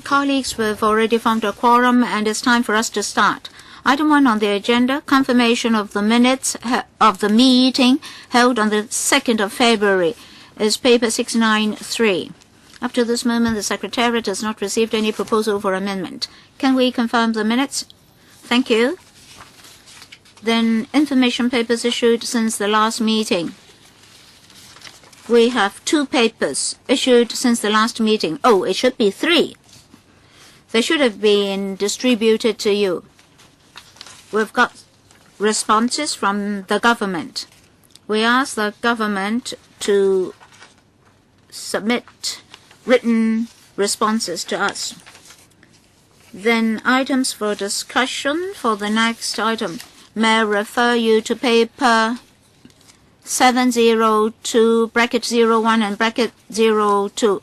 Colleagues, we've already formed a quorum and it's time for us to start. Item 1 on the agenda, confirmation of the minutes of the meeting held on the 2nd of February is paper 693. Up to this moment, the Secretariat has not received any proposal for amendment. Can we confirm the minutes? Thank you. Then information papers issued since the last meeting. We have 2 papers issued since the last meeting. Oh, it should be 3. They should have been distributed to you. We've got responses from the government. We asked the government to submit written responses to us. Then items for discussion for the next item. May I refer you to paper 702, bracket 01 and bracket 02.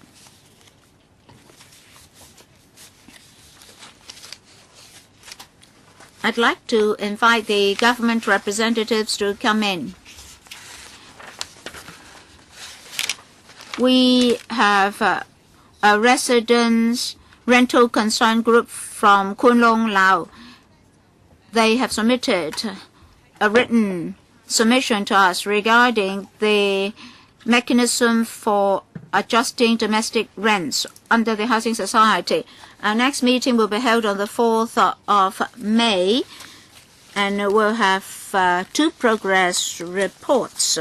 I'd like to invite the government representatives to come in. We have a residents rental concern group from Kuen Long, Laos. They have submitted a written submission to us regarding the mechanism for adjusting domestic rents under the Housing Society. Our next meeting will be held on the 4th of May, and we'll have 2 progress reports.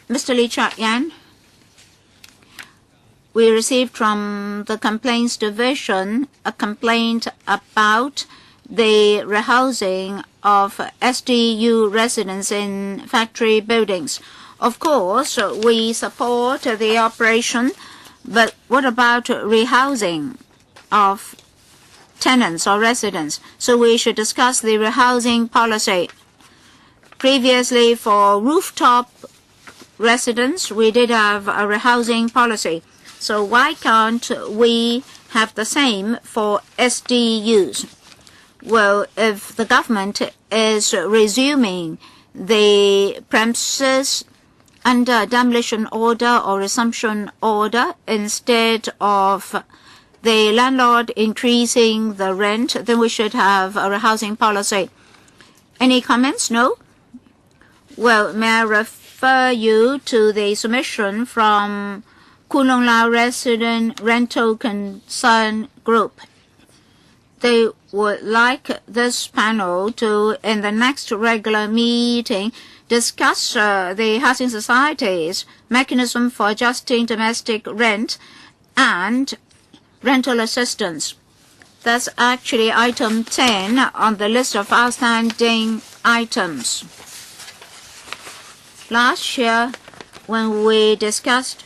Mr. Lee Chak-yan, we received from the Complaints Division a complaint about the rehousing of SDU residents in factory buildings. Of course, we support the operation, but what about rehousing of tenants or residents? So we should discuss the rehousing policy. Previously, for rooftop residents, we did have a rehousing policy. So why can't we have the same for SDUs? Well, if the government is resuming the premises under demolition order or resumption order instead of the landlord increasing the rent, then we should have a rehousing policy. Any comments? No? Well, may I refer you to the submission from Kuen Long Lao Resident Rental Concern Group. They would like this panel to, in the next regular meeting, discuss the Housing Society's mechanism for adjusting domestic rent and rental assistance. That's actually item 10 on the list of outstanding items. Last year, when we discussed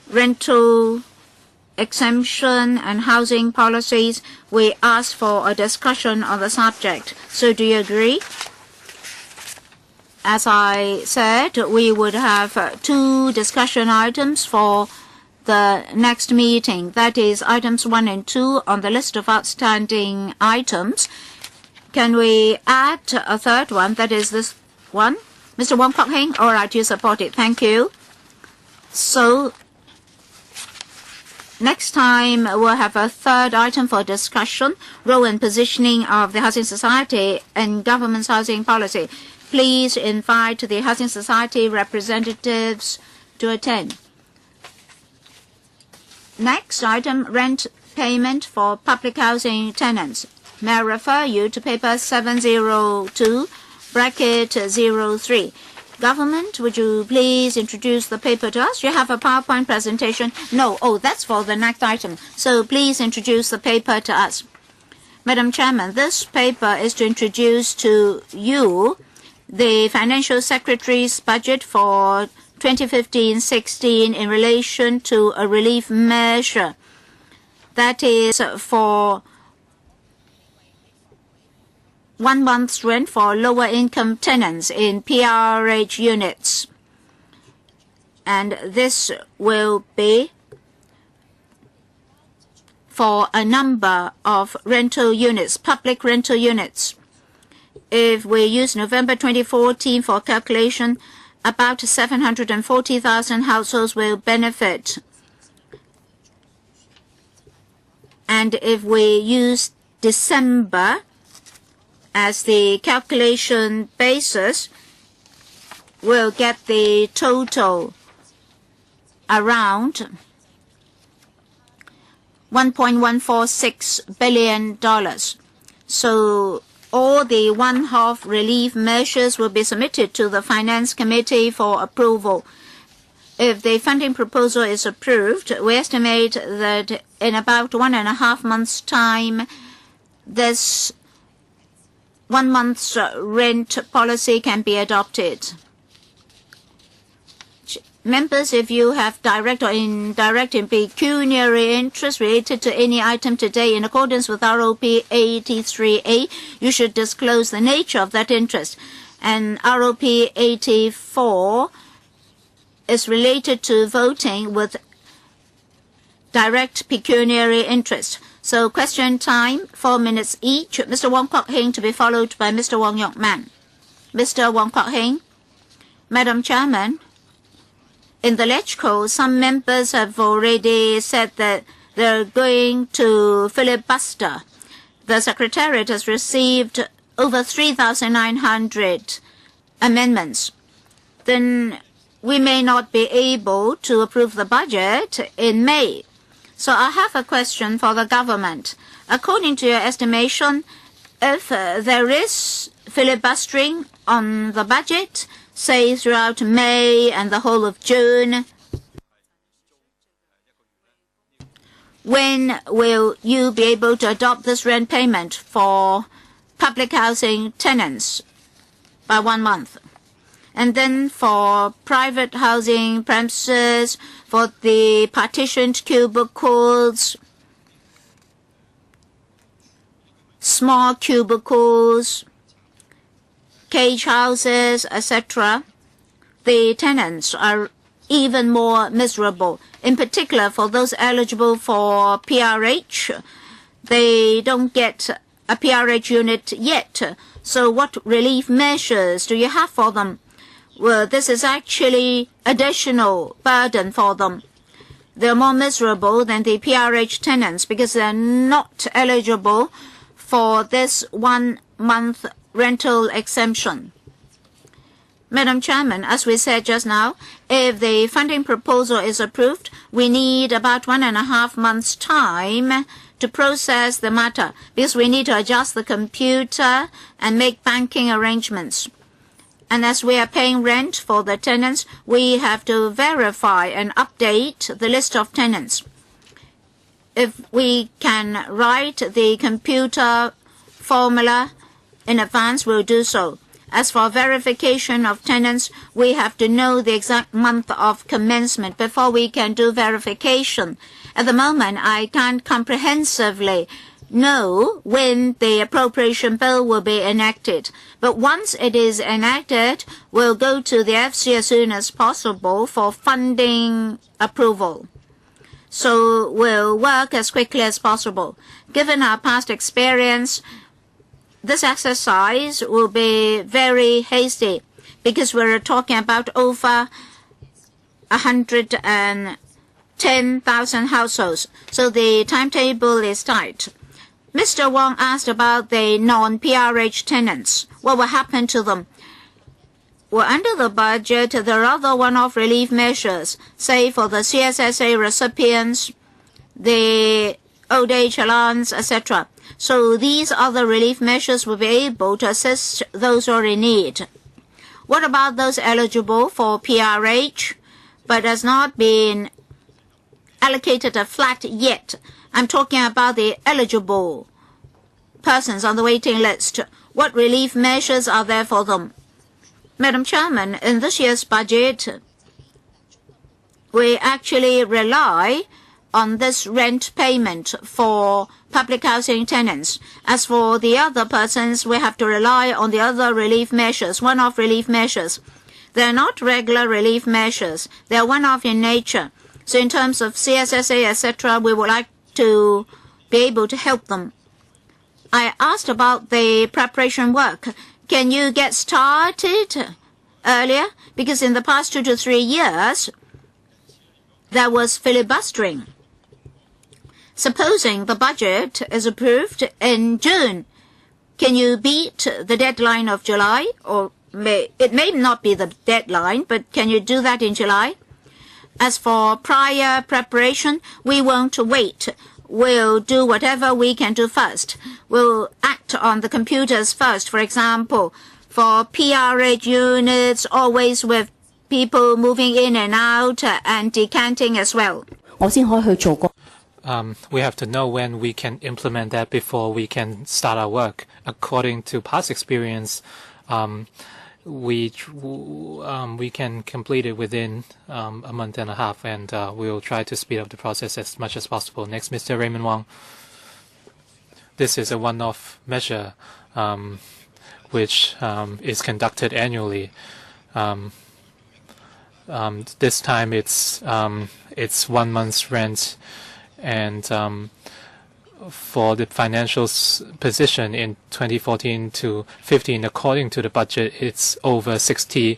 rental exemption and housing policies, we asked for a discussion on the subject. So do you agree? As I said, we would have 2 discussion items for the next meeting. That is items 1 and 2 on the list of outstanding items. Can we add a third one? That is this one. Mr. Wong Kok Heng, all right, you support it. Thank you. So next time, we'll have a third item for discussion, role and positioning of the Housing Society and government's housing policy. Please invite the Housing Society representatives to attend. Next item, rent payment for public housing tenants. May I refer you to paper 702, bracket 03. Government, would you please introduce the paper to us? You have a PowerPoint presentation? No. Oh, that's for the next item. So please introduce the paper to us. Madam Chairman, this paper is to introduce to you the Financial Secretary's budget for 2015-16 in relation to a relief measure. That is for 1 month's rent for lower-income tenants in PRH units. And this will be for a number of rental units, public rental units. If we use November 2014 for calculation, about 740,000 households will benefit. And if we use December as the calculation basis, we'll get the total around $1.146 billion. So all the one-off relief measures will be submitted to the Finance Committee for approval. If the funding proposal is approved, we estimate that in about 1.5 months' time, this 1 month's rent policy can be adopted. Members, if you have direct or indirect and pecuniary interest related to any item today in accordance with ROP 83A, you should disclose the nature of that interest. And ROP 84 is related to voting with direct pecuniary interest. So question time, 4 minutes each. Mr. Wong Kwok Heng to be followed by Mr. Wong Yok Man. Mr. Wong Kwok Heng. Madam Chairman, in the LegCo, some members have already said that they're going to filibuster. The Secretariat has received over 3,900 amendments. Then we may not be able to approve the budget in May. So I have a question for the government. According to your estimation, if there is filibustering on the budget, say throughout May and the whole of June, when will you be able to adopt this rent payment for public housing tenants by 1 month? And then for private housing premises, for the partitioned cubicles, small cubicles, cage houses, etc., the tenants are even more miserable. In particular, for those eligible for PRH, they don't get a PRH unit yet. So what relief measures do you have for them? Well, this is actually additional burden for them. They're more miserable than the PRH tenants because they're not eligible for this 1 month rental exemption. Madam Chairman, as we said just now, if the funding proposal is approved, we need about 1.5 months' time to process the matter because we need to adjust the computer and make banking arrangements. And as we are paying rent for the tenants, we have to verify and update the list of tenants. If we can write the computer formula in advance, we'll do so. As for verification of tenants, we have to know the exact month of commencement before we can do verification. At the moment, I can't comprehensively know when the appropriation bill will be enacted. But once it is enacted, we'll go to the FC as soon as possible for funding approval. So we'll work as quickly as possible. Given our past experience, this exercise will be very hasty because we're talking about over 110,000 households. So the timetable is tight. Mr. Wong asked about the non-PRH tenants. What will happen to them? Well, under the budget, there are other one-off relief measures, say for the CSSA recipients, the old age allowance, etc. So these other relief measures will be able to assist those who are in need. What about those eligible for PRH but has not been allocated a flat yet? I'm talking about the eligible persons on the waiting list. What relief measures are there for them? Madam Chairman, in this year's budget, we actually rely on this rent payment for public housing tenants. As for the other persons, we have to rely on the other relief measures, one-off relief measures. They're not regular relief measures. They're one-off in nature. So in terms of CSSA, etc., we would like to be able to help them. I asked about the preparation work. Can you get started earlier? Because in the past 2 to 3 years, there was filibustering. Supposing the budget is approved in June, can you beat the deadline of July? Or it may not be the deadline, but can you do that in July? As for prior preparation, we won't wait. We'll do whatever we can do first. We'll act on the computers first. For example, for PRH units, always with people moving in and out and decanting as well. We have to know when we can implement that before we can start our work. According to past experience, we can complete it within a month and a half, and we'll try to speed up the process as much as possible. Next, Mr. Raymond Wong. This is a one-off measure which is conducted annually. This time it's 1 month's rent, and for the financial position in 2014 to 15, according to the budget, it's over $60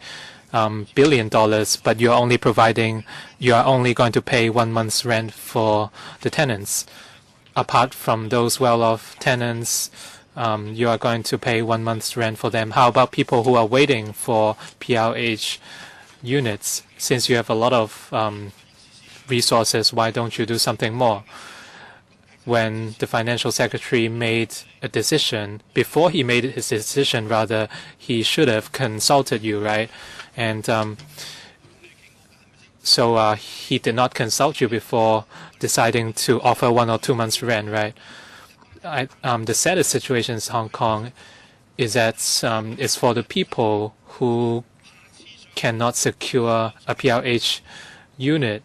billion. But you are only going to pay 1 month's rent for the tenants. Apart from those well-off tenants, you are going to pay 1 month's rent for them. How about people who are waiting for PRH units? Since you have a lot of resources, why don't you do something more? When the financial secretary made a decision, before he made his decision, rather, he should have consulted you, right? And so he did not consult you before deciding to offer 1 or 2 months rent, right? The saddest situation in Hong Kong is that it's for the people who cannot secure a PRH unit.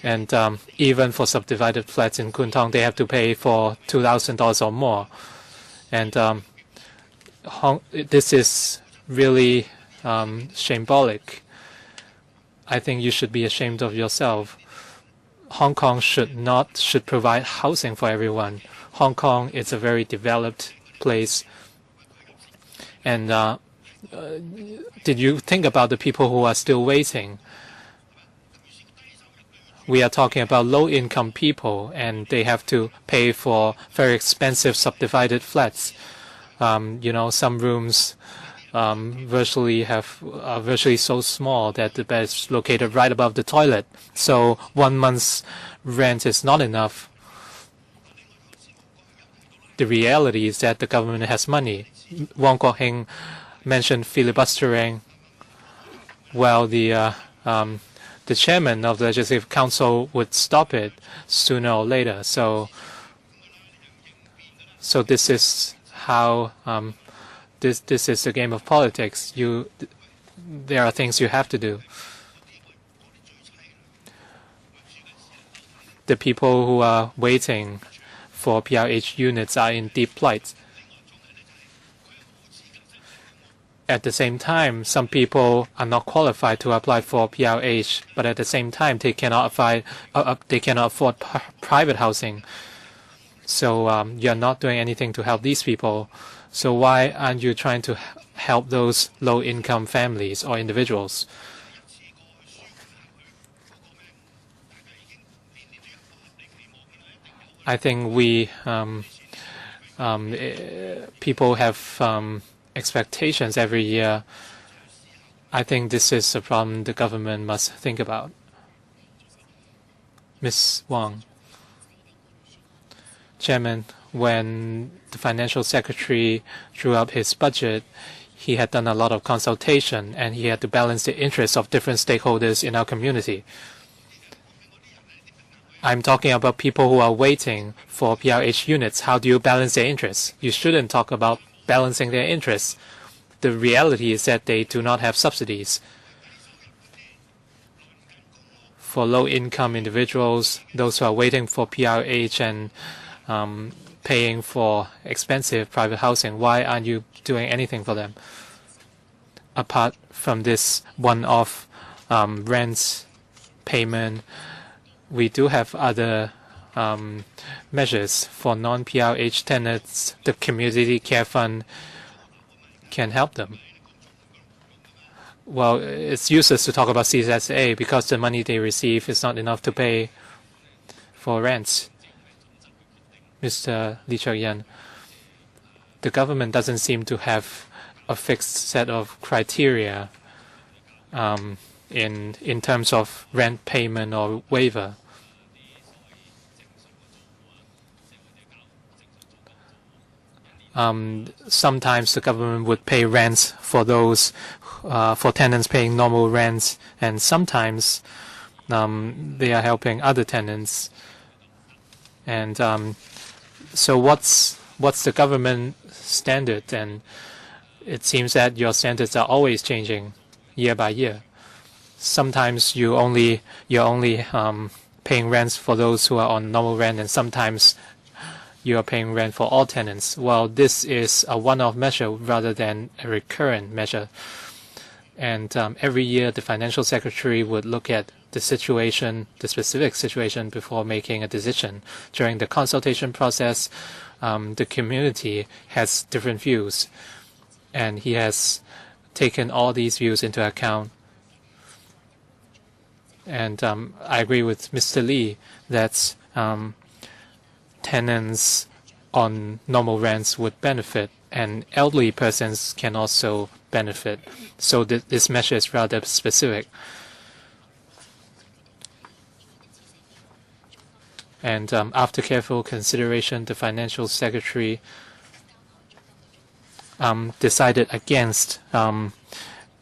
And even for subdivided flats in Kwun Tong, they have to pay for $2,000 or more. And this is really shambolic. I think you should be ashamed of yourself. Hong Kong should provide housing for everyone. Hong Kong is a very developed place. And did you think about the people who are still waiting? We are talking about low-income people, and they have to pay for very expensive subdivided flats. Some rooms are virtually so small that the bed is located right above the toilet. So 1 month's rent is not enough. The reality is that the government has money. Wong Kwok Hing mentioned filibustering. Well, the chairman of the Legislative Council would stop it sooner or later. So this is how this is a game of politics. There are things you have to do. The people who are waiting for PRH units are in deep plight. At the same time, some people are not qualified to apply for PRH, but at the same time, they cannot afford private housing. So you're not doing anything to help these people. So why aren't you trying to help those low-income families or individuals? I think people have expectations every year. I think this is a problem the government must think about. Ms. Wang. Chairman, when the financial secretary drew up his budget, he had done a lot of consultation, and he had to balance the interests of different stakeholders in our community. I'm talking about people who are waiting for PRH units. How do you balance their interests? You shouldn't talk about balancing their interests. The reality is that they do not have subsidies. For low-income individuals, those who are waiting for PRH and paying for expensive private housing, why aren't you doing anything for them? Apart from this one-off rent payment, we do have other measures for non-PRH tenants. The Community Care Fund can help them. well, it's useless to talk about CSA because the money they receive is not enough to pay for rents. Mr. Lee Chuk-yan, the government doesn't seem to have a fixed set of criteria in terms of rent payment or waiver. Sometimes the government would pay rents for those for tenants paying normal rents, and sometimes they are helping other tenants. And so what's the government standard? And it seems that your standards are always changing year by year. Sometimes you're only paying rents for those who are on normal rent, and sometimes you are paying rent for all tenants. Well, this is a one-off measure rather than a recurrent measure. And every year, the financial secretary would look at the situation, the specific situation, before making a decision. During the consultation process, the community has different views, and he has taken all these views into account. And I agree with Mr. Lee that tenants on normal rents would benefit, and elderly persons can also benefit. So this measure is rather specific. And after careful consideration, the financial secretary decided against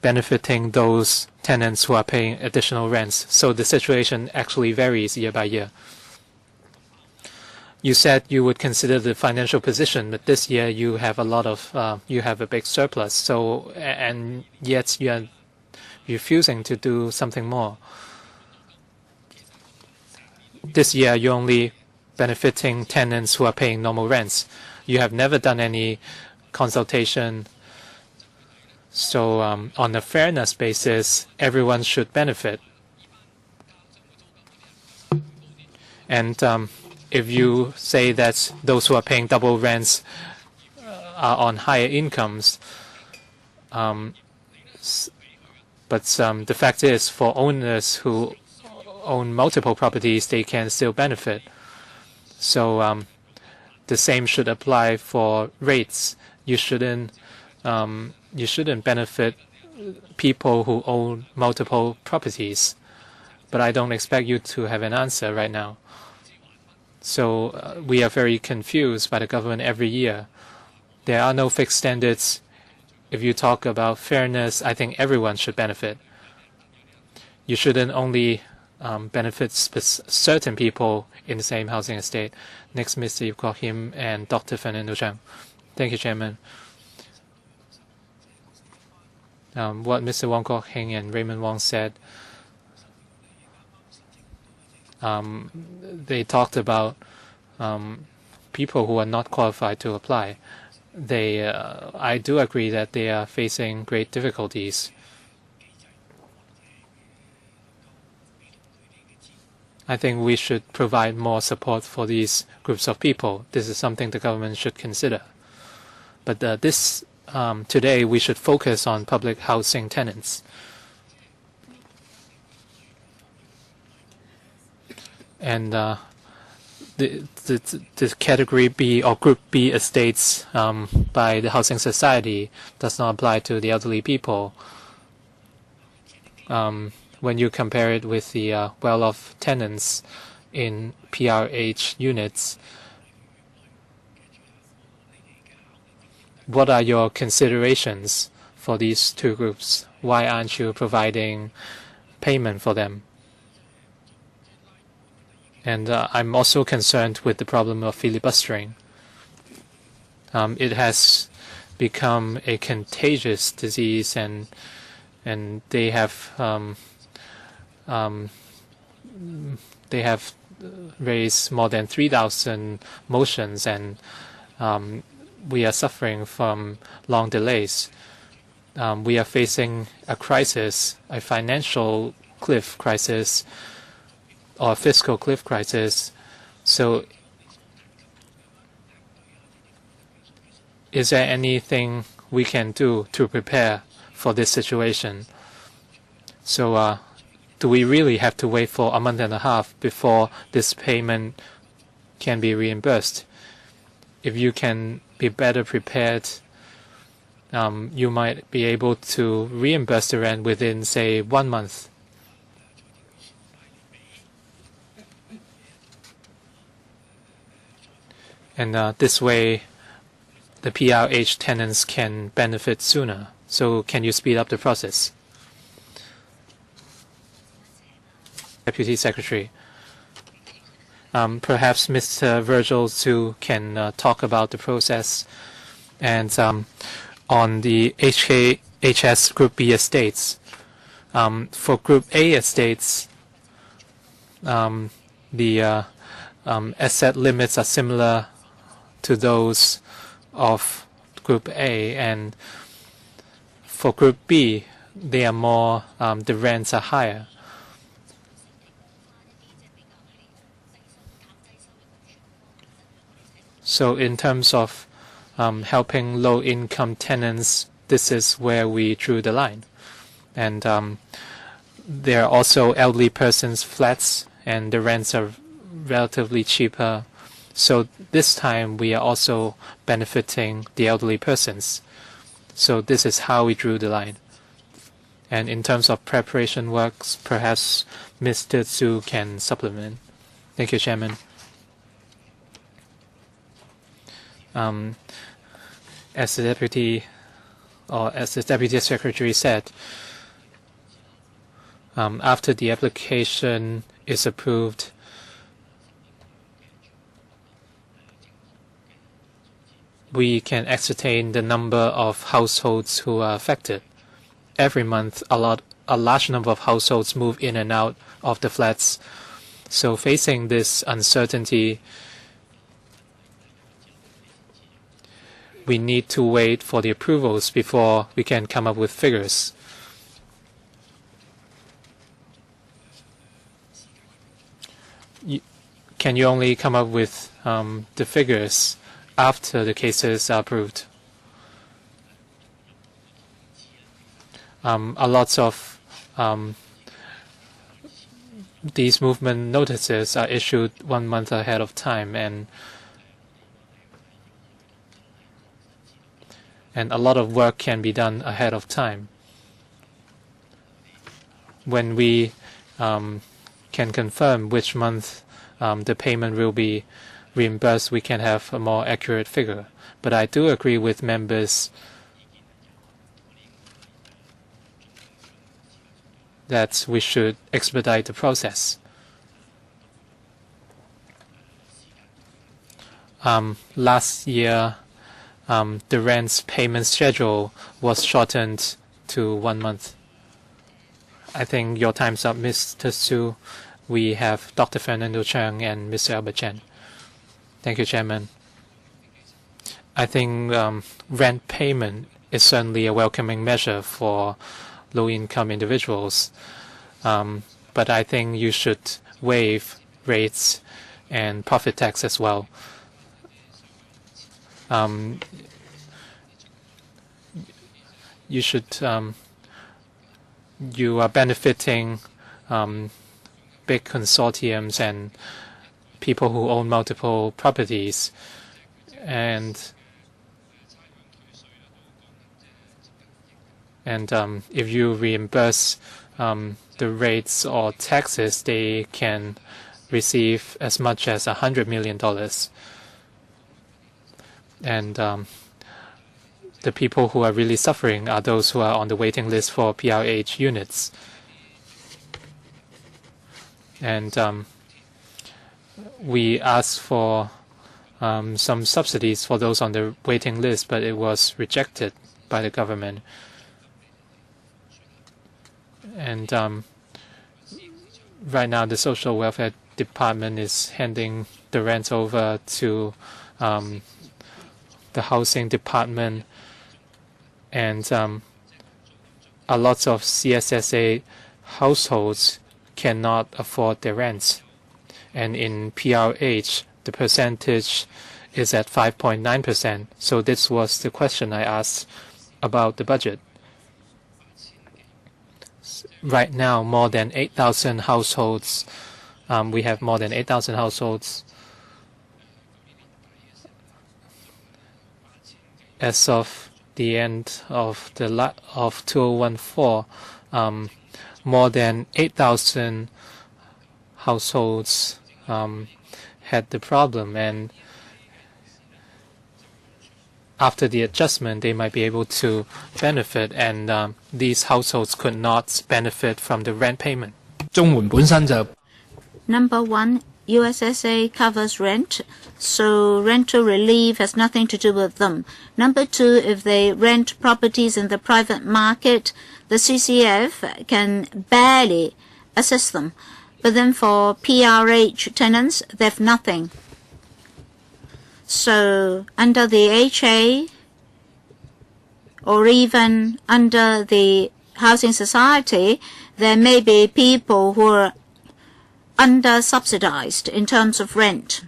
benefiting those tenants who are paying additional rents. So the situation actually varies year by year. You said you would consider the financial position, but this year you have a lot of you have a big surplus. So and yet you are refusing to do something more. This year you're only benefiting tenants who are paying normal rents. You have never done any consultation. So on a fairness basis, everyone should benefit. And if you say that those who are paying double rents are on higher incomes, but the fact is, for owners who own multiple properties, they can still benefit. So the same should apply for rates. You shouldn't benefit people who own multiple properties. But I don't expect you to have an answer right now. So we are very confused by the government every year. There are no fixed standards. If you talk about fairness, I think everyone should benefit. You shouldn't only benefit certain people in the same housing estate. Next, Mr. Ip Kwok Him and Dr. Fernando Zhang. Thank you, Chairman. What Mr. Wong Kok Heng and Raymond Wong said, they talked about people who are not qualified to apply. I do agree that they are facing great difficulties. I think we should provide more support for these groups of people. This is something the government should consider. But today we should focus on public housing tenants. And the Category B or Group B estates by the Housing Society does not apply to the elderly people. When you compare it with the well-off tenants in PRH units, what are your considerations for these two groups? Why aren't you providing payment for them? And I'm also concerned with the problem of filibustering. It has become a contagious disease, and they have raised more than 3,000 motions, and we are suffering from long delays. We are facing a crisis, a financial cliff crisis, or fiscal cliff crisis. So is there anything we can do to prepare for this situation? So do we really have to wait for a month and a half before this payment can be reimbursed? If you can be better prepared, you might be able to reimburse the rent within, say, 1 month. And this way, the PRH tenants can benefit sooner. So can you speed up the process? Deputy Secretary. Perhaps Mr. Virgil too can talk about the process. And on the HKHS Group B estates, for Group A estates, the asset limits are similar to those of Group A, and for Group B, they are more, the rents are higher. So in terms of helping low-income tenants, this is where we drew the line. And there are also elderly persons' flats, and the rents are relatively cheaper. So this time we are also benefiting the elderly persons. So this is how we drew the line. And in terms of preparation works, perhaps Mr. Tsu can supplement. Thank you, Chairman. As the Deputy Secretary said, after the application is approved, we can ascertain the number of households who are affected. Every month, a large number of households move in and out of the flats. So facing this uncertainty, we need to wait for the approvals before we can come up with figures. Can you only come up with the figures after the cases are approved? A lot of these movement notices are issued 1 month ahead of time, and a lot of work can be done ahead of time. When we can confirm which month the payment will be reimbursed, we can have a more accurate figure. But I do agree with members that we should expedite the process. Last year, the rent's payment schedule was shortened to 1 month. I think your time's up, Mr. Su. We have Dr. Fernando Cheung and Mr. Albert Chen. Thank you, Chairman. I think rent payment is certainly a welcoming measure for low-income individuals, but I think you should waive rates and profit tax as well. You should. You are benefiting big consortiums and people who own multiple properties, and if you reimburse the rates or taxes, they can receive as much as $100 million. And the people who are really suffering are those who are on the waiting list for PRH units. And we asked for some subsidies for those on the waiting list, but it was rejected by the government. And right now, the Social Welfare Department is handing the rents over to the Housing Department, and a lot of CSSA households cannot afford their rents. And in PRH, the percentage is at 5.9%. So this was the question I asked about the budget. right now more than 8,000 households. We have more than 8,000 households as of the end of 2014. More than 8,000 households had the problem, and after the adjustment, they might be able to benefit, and these households could not benefit from the rent payment. Number one, USSA covers rent, so rental relief has nothing to do with them. Number two, if they rent properties in the private market, the CCF can barely assist them. But then for PRH tenants, they have nothing. So under the HA or even under the housing society, there may be people who are under-subsidized in terms of rent.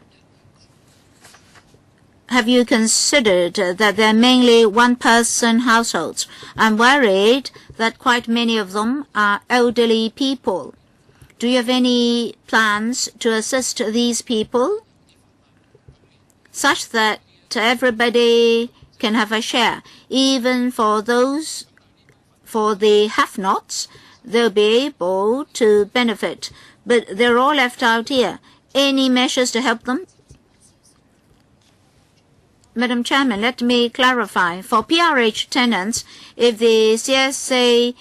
Have you considered that they're mainly one-person households? I'm worried that quite many of them are elderly people. Do you have any plans to assist these people such that everybody can have a share? Even for those, for the have-nots, they'll be able to benefit. But they're all left out here. Any measures to help them? Madam Chairman, let me clarify. For PRH tenants, if the CSA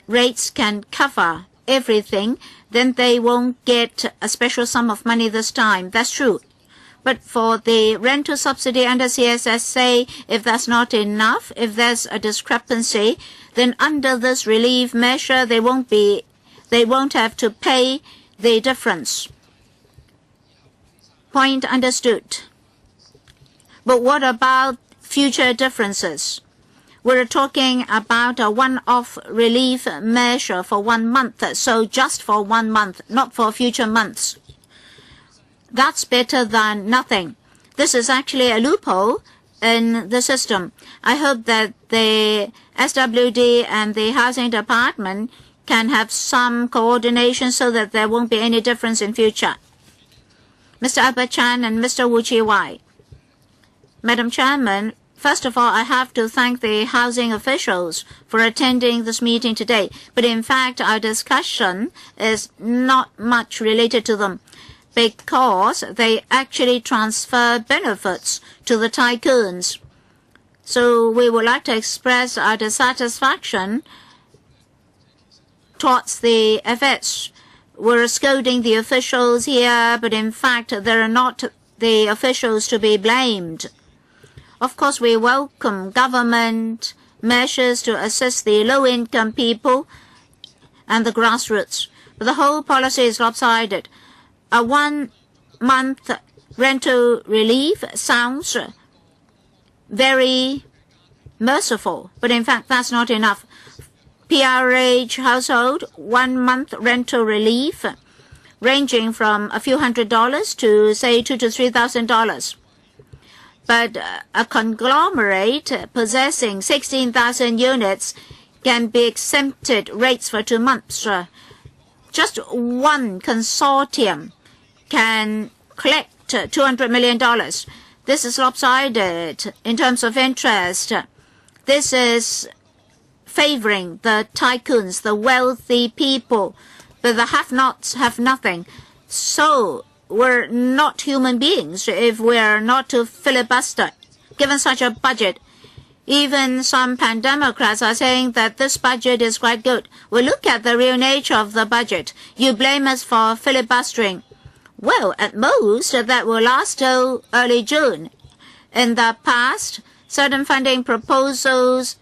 rates can cover everything, then they won't get a special sum of money this time. That's true. But for the rental subsidy under CSSA, if that's not enough, if there's a discrepancy, then under this relief measure, they won't have to pay the difference. Point understood. But what about future differences? We're talking about a one-off relief measure for 1 month, so just for 1 month, not for future months. That's better than nothing. This is actually a loophole in the system. I hope that the SWD and the Housing Department can have some coordination so that there won't be any difference in future. Mr. Albert Chan and Mr. Wu Chi-wai. Madam Chairman, first of all, I have to thank the housing officials for attending this meeting today. But in fact, our discussion is not much related to them because they actually transfer benefits to the tycoons. So we would like to express our dissatisfaction towards the FS. We're scolding the officials here, but in fact, they are not the officials to be blamed. Of course, we welcome government measures to assist the low-income people and the grassroots. But the whole policy is lopsided. A 1-month rental relief sounds very merciful, but in fact, that's not enough. PRH household, 1-month rental relief, ranging from a few $100s to, say, $2,000 to $3,000. But a conglomerate possessing 16,000 units can be exempted rates for 2 months. Just one consortium can collect $200 million. This is lopsided in terms of interest. This is favoring the tycoons, the wealthy people, but the have-nots have nothing. So we're not human beings if we're not to filibuster. Given such a budget, even some pan-democrats are saying that this budget is quite good. We look at the real nature of the budget. You blame us for filibustering. Well, at most, that will last till early June. In the past, certain funding proposals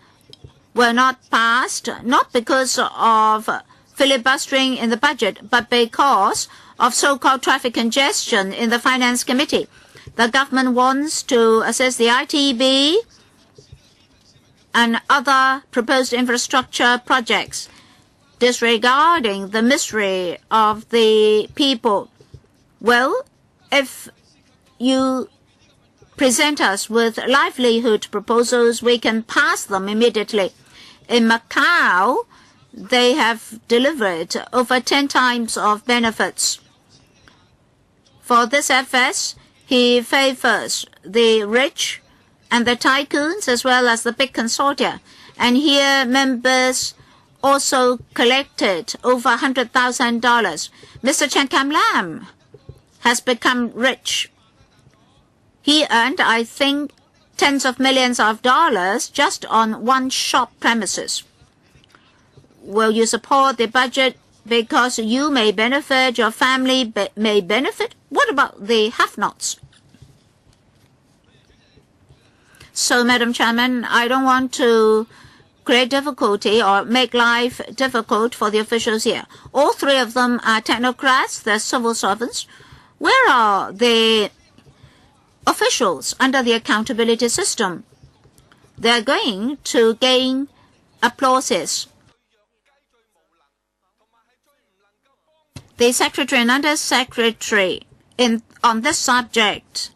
were not passed, not because of filibustering in the budget, but because of so-called traffic congestion in the Finance Committee. The government wants to assess the ITB and other proposed infrastructure projects, disregarding the misery of the people. Well, if you present us with livelihood proposals, we can pass them immediately. In Macau, they have delivered over 10 times of benefits. For this FS, he favors the rich and the tycoons as well as the big consortia. And here members also collected over $100,000. Mr. Chen Kam Lam has become rich. He earned, I think, tens of millions of dollars just on one shop premises. Will you support the budget because you may benefit, your family may benefit? What about the have-nots? So, Madam Chairman, I don't want to create difficulty or make life difficult for the officials here. All three of them are technocrats, they're civil servants. Where are the officials under the accountability system? They're going to gain applauses. The secretary and undersecretary on this subject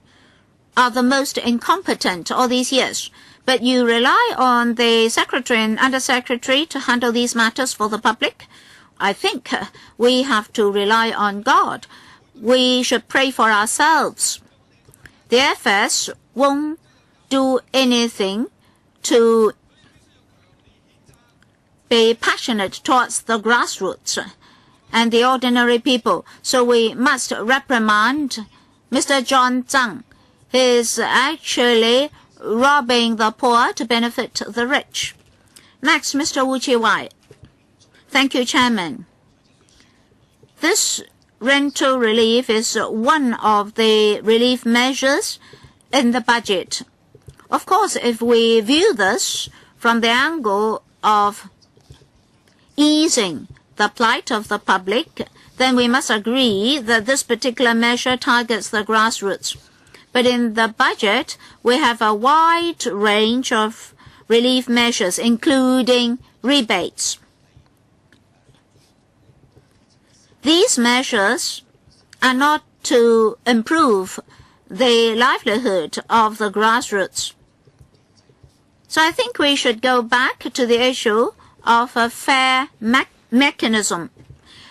are the most incompetent all these years. But you rely on the secretary and undersecretary to handle these matters for the public. I think we have to rely on God. We should pray for ourselves. The FS won't do anything to be passionate towards the grassroots and the ordinary people. So we must reprimand Mr. John Tsang. He is actually robbing the poor to benefit the rich. Next, Mr. Wu Chi-wai. Thank you, Chairman. This rental relief is one of the relief measures in the budget. Of course, if we view this from the angle of easing the plight of the public, then we must agree that this particular measure targets the grassroots. But in the budget, we have a wide range of relief measures, including rebates. These measures are not to improve the livelihood of the grassroots. So I think we should go back to the issue of a fair mechanism.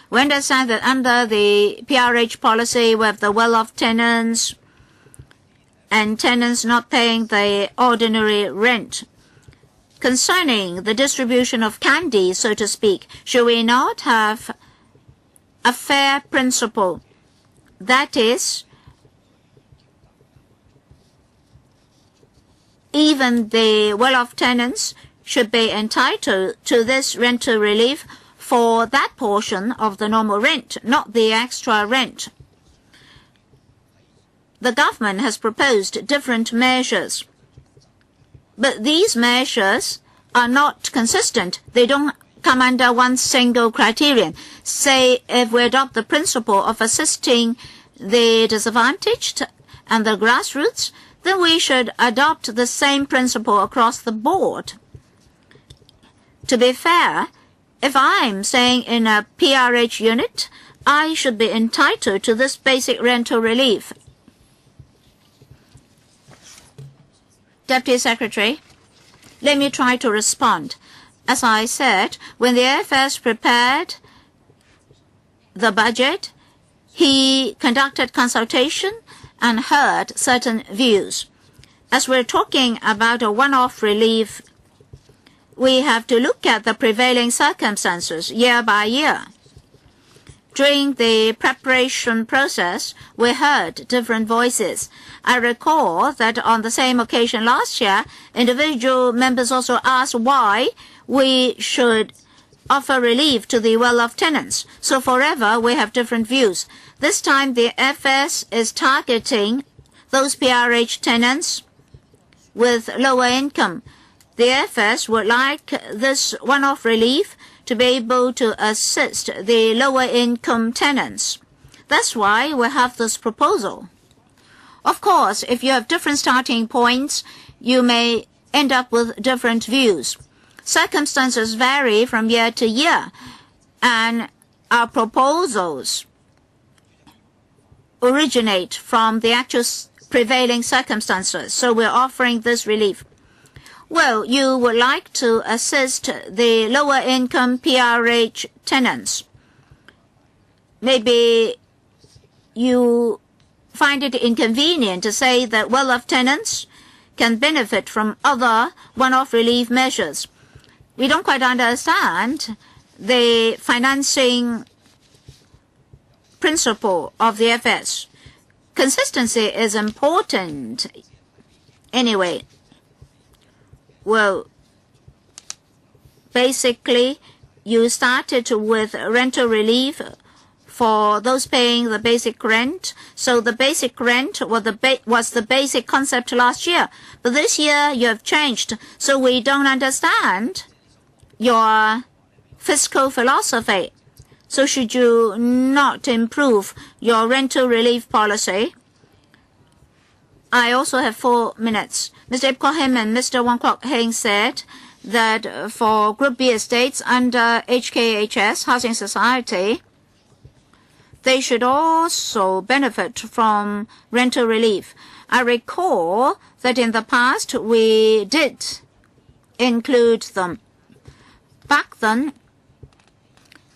We understand that under the PRH policy, we have the well-off tenants and tenants not paying the ordinary rent. Concerning the distribution of candy, so to speak, should we not have a fair principle? That is, even the well-off tenants should be entitled to this rental relief for that portion of the normal rent, not the extra rent. The government has proposed different measures, but these measures are not consistent. They don't come under one single criterion. Say, if we adopt the principle of assisting the disadvantaged and the grassroots, then we should adopt the same principle across the board. To be fair, if I'm staying in a PRH unit, I should be entitled to this basic rental relief. Deputy Secretary, let me try to respond. As I said, when the FS prepared the budget, he conducted consultation and heard certain views. As we're talking about a one-off relief, we have to look at the prevailing circumstances year by year. During the preparation process, we heard different voices. I recall that on the same occasion last year, individual members also asked why we should offer relief to the well-off tenants. So forever, we have different views. This time, the FS is targeting those PRH tenants with lower income. The FS would like this one-off relief to be able to assist the lower income tenants. That's why we have this proposal. Of course, if you have different starting points, you may end up with different views. Circumstances vary from year to year, and our proposals originate from the actual prevailing circumstances. So we're offering this relief. Well, you would like to assist the lower income PRH tenants. Maybe you find it inconvenient to say that well-off tenants can benefit from other one-off relief measures. We don't quite understand the financing principle of the FS. Consistency is important. Anyway, well, basically, you started with rental relief for those paying the basic rent. So the basic rent was the basic concept last year. But this year, you have changed. So we don't understand your fiscal philosophy. So should you not improve your rental relief policy? I also have 4 minutes. Mr. Ip Koh Him and Mr. Wong Kwok Heng said that for Group B estates under HKHS, Housing Society, they should also benefit from rental relief. I recall that in the past we did include them. Back then,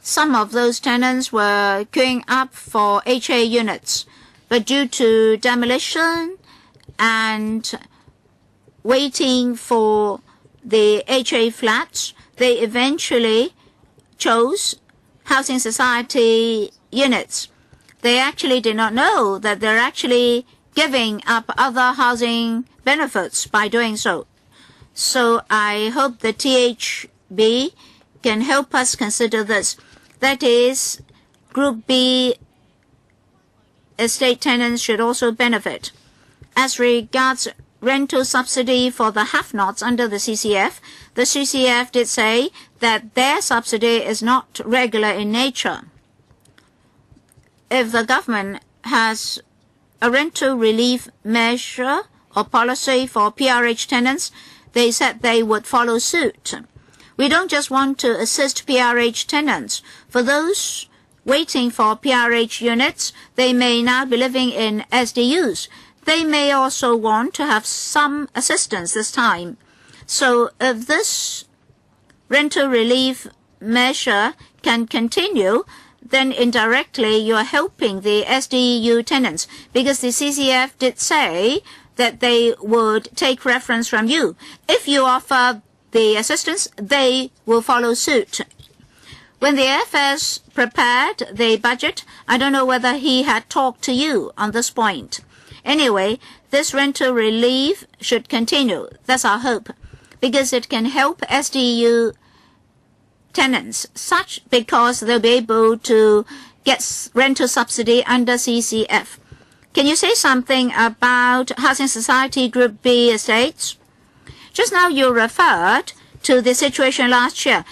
some of those tenants were queuing up for HA units, but due to demolition and waiting for the HA flats, they eventually chose Housing Society units. They actually did not know that they're actually giving up other housing benefits by doing so. So I hope the THB can help us consider this. That is, Group B estate tenants should also benefit. As regards rental subsidy for the have-nots under the CCF did say that their subsidy is not regular in nature. If the government has a rental relief measure or policy for PRH tenants, they said they would follow suit. We don't just want to assist PRH tenants. For those waiting for PRH units, they may now be living in SDUs. They may also want to have some assistance this time. So if this rental relief measure can continue, then indirectly you are helping the SDU tenants, because the CCF did say that they would take reference from you. If you offer the assistance, they will follow suit. When the FS prepared the budget, I don't know whether he had talked to you on this point. Anyway, this rental relief should continue. That's our hope, because it can help SDU tenants, because they'll be able to get rental subsidy under CCF. Can you say something about Housing Society Group B estates? Just now you referred to the situation last year.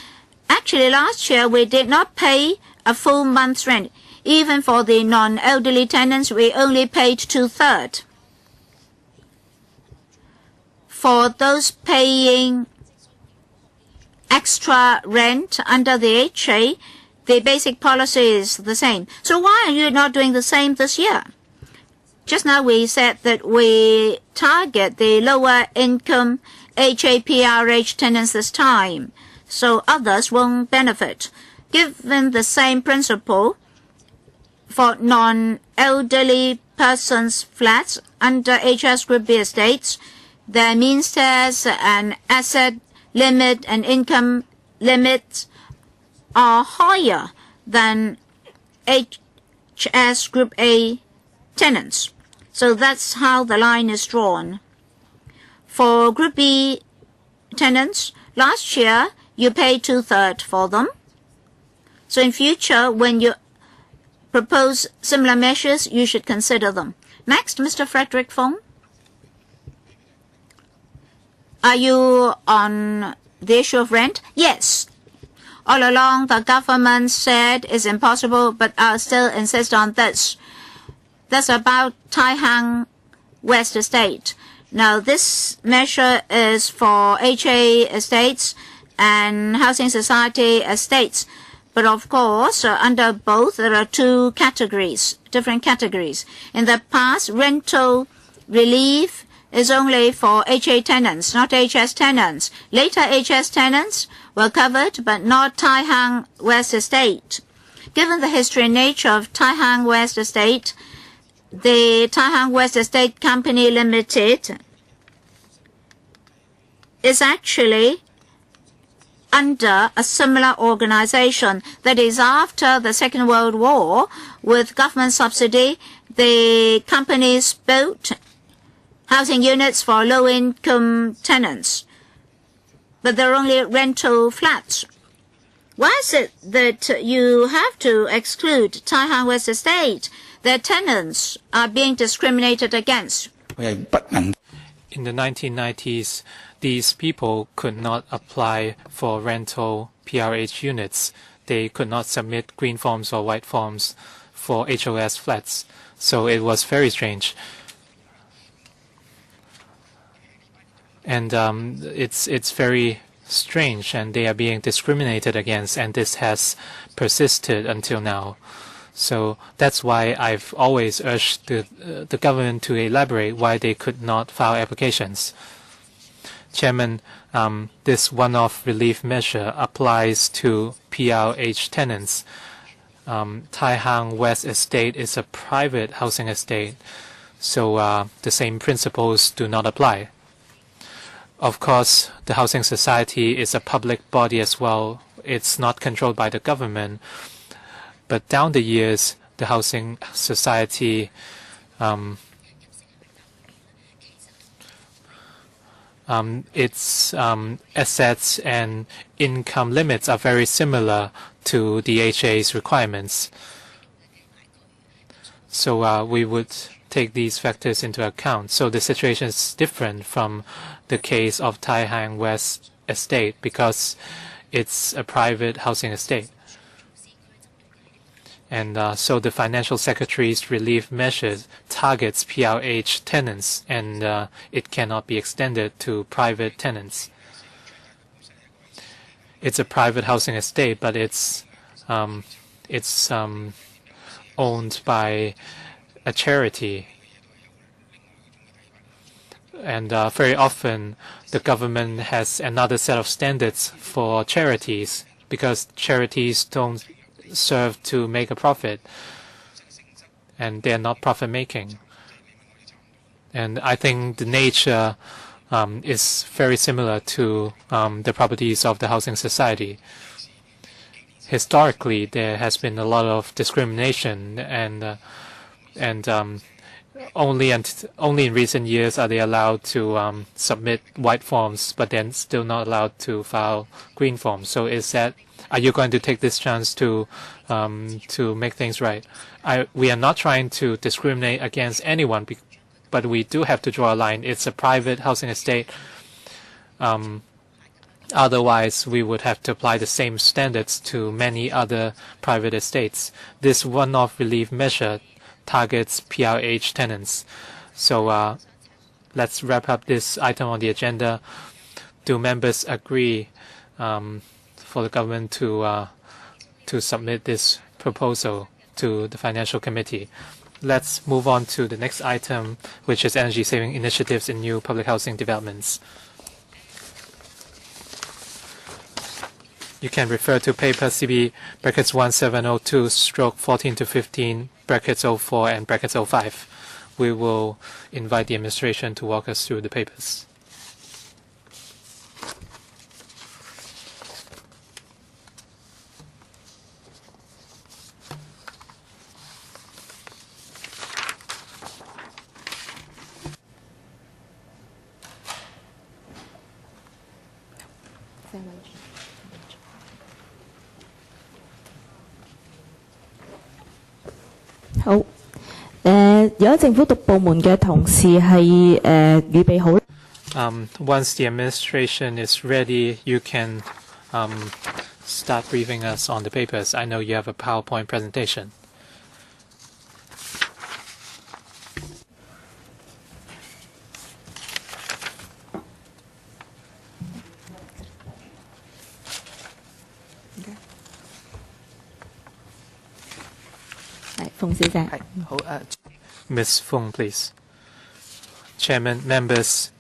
Actually, last year we did not pay a full month's rent. Even for the non-elderly tenants, we only paid 2/3. For those paying extra rent under the HA, the basic policy is the same. So why are you not doing the same this year? Just now we said that we target the lower income HAPRH tenants this time, so others won't benefit. Given the same principle, for non-elderly persons flats under HS Group B estates, their means test and asset limit and income limits are higher than HS Group A tenants. So that's how the line is drawn. For Group B tenants, last year you paid 2/3 for them. So in future, when you propose similar measures, you should consider them. Next, Mr. Frederick Fong. Are you on the issue of rent? Yes. All along, the government said it's impossible, but I'll still insist on this. That's about Tai Hang West Estate. Now, this measure is for HA estates and Housing Society estates. But of course, under both, there are different categories. In the past, rental relief is only for HA tenants, not HS tenants. Later HS tenants were covered, but not Tai Hang West Estate. Given the history and nature of Tai Hang West Estate, the Tai Hang West Estate Company Limited is actually under a similar organization. That is, after the Second World War, with government subsidy, the companies built housing units for low-income tenants, but they're only rental flats. Why is it that you have to exclude Tai Hang West Estate? Their tenants are being discriminated against. In the 1990s, these people could not apply for rental PRH units. They could not submit green forms or white forms for HOS flats. So it was very strange. And it's very strange, and they are being discriminated against, and this has persisted until now. So that's why I've always urged the government to elaborate why they could not file applications. Chairman, this one-off relief measure applies to PRH tenants. Tai Hang West Estate is a private housing estate, so the same principles do not apply. Of course, the housing society is a public body as well. It's not controlled by the government. But down the years, the housing society its assets and income limits are very similar to the HA's requirements. So we would take these factors into account. So the situation is different from the case of Tai Hang West Estate because it's a private housing estate. And so the Financial Secretary's relief measures targets PRH tenants, and it cannot be extended to private tenants. It's a private housing estate, but it's owned by a charity. And very often the government has another set of standards for charities because charities don't serve to make a profit, and they're not profit-making. And I think the nature is very similar to the properties of the housing society. Historically, there has been a lot of discrimination, and only in recent years are they allowed to submit white forms, but then still not allowed to file green forms. So are you going to take this chance to make things right? We are not trying to discriminate against anyone, but we do have to draw a line. It's a private housing estate. Otherwise, we would have to apply the same standards to many other private estates. This one-off relief measure targets PRH tenants. So let's wrap up this item on the agenda. Do members agree for the government to submit this proposal to the Financial Committee? Let's move on to the next item, which is energy saving initiatives in new public housing developments. You can refer to paper CB brackets 1702/14 to 15 brackets 04 and brackets 05. We will invite the administration to walk us through the papers.好，有啲政府部門嘅同事係預備好。Once the administration is ready, you can start briefing us on the papers. I know you have a PowerPoint presentation. Ms. Fung, Ms. Fung, please. Chairman, members,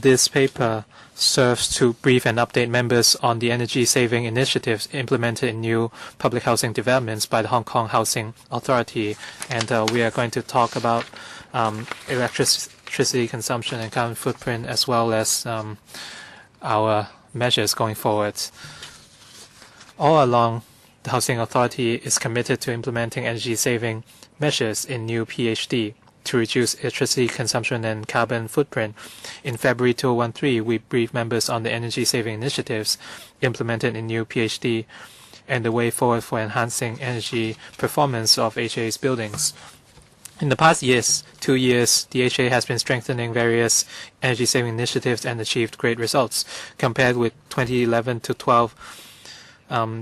this paper serves to brief and update members on the energy-saving initiatives implemented in new public housing developments by the Hong Kong Housing Authority. And we are going to talk about electricity consumption and carbon footprint, as well as our measures going forward. All along, the Housing Authority is committed to implementing energy-saving measures in new PHD to reduce electricity consumption and carbon footprint. In February 2013, we briefed members on the energy-saving initiatives implemented in new PHD and the way forward for enhancing energy performance of HA's buildings. In the past 2 years, the HA has been strengthening various energy-saving initiatives and achieved great results. Compared with 2011 to 12,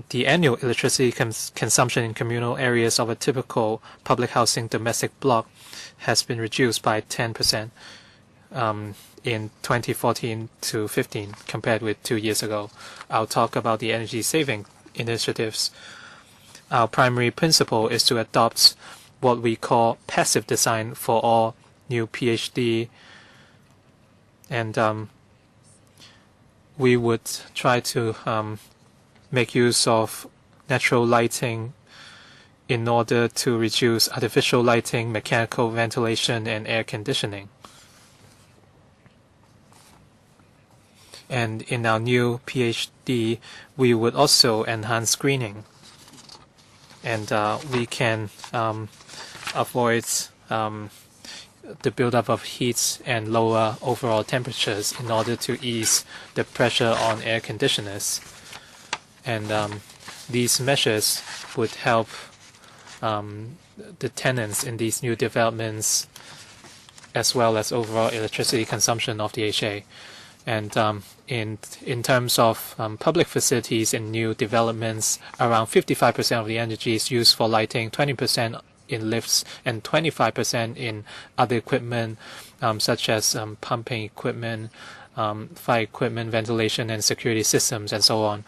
the annual electricity consumption in communal areas of a typical public housing domestic block has been reduced by 10% in 2014 to 15 compared with 2 years ago. I'll talk about the energy-saving initiatives. Our primary principle is to adopt what we call passive design for all new PHD, and we would try to make use of natural lighting in order to reduce artificial lighting, mechanical ventilation, and air conditioning. And in our new PHD, we would also enhance screening. And we can avoid the buildup of heat and lower overall temperatures in order to ease the pressure on air conditioners. And these measures would help the tenants in these new developments, as well as overall electricity consumption of the HA. And in terms of public facilities in new developments, around 55% of the energy is used for lighting, 20% in lifts, and 25% in other equipment, such as pumping equipment, fire equipment, ventilation, and security systems, and so on.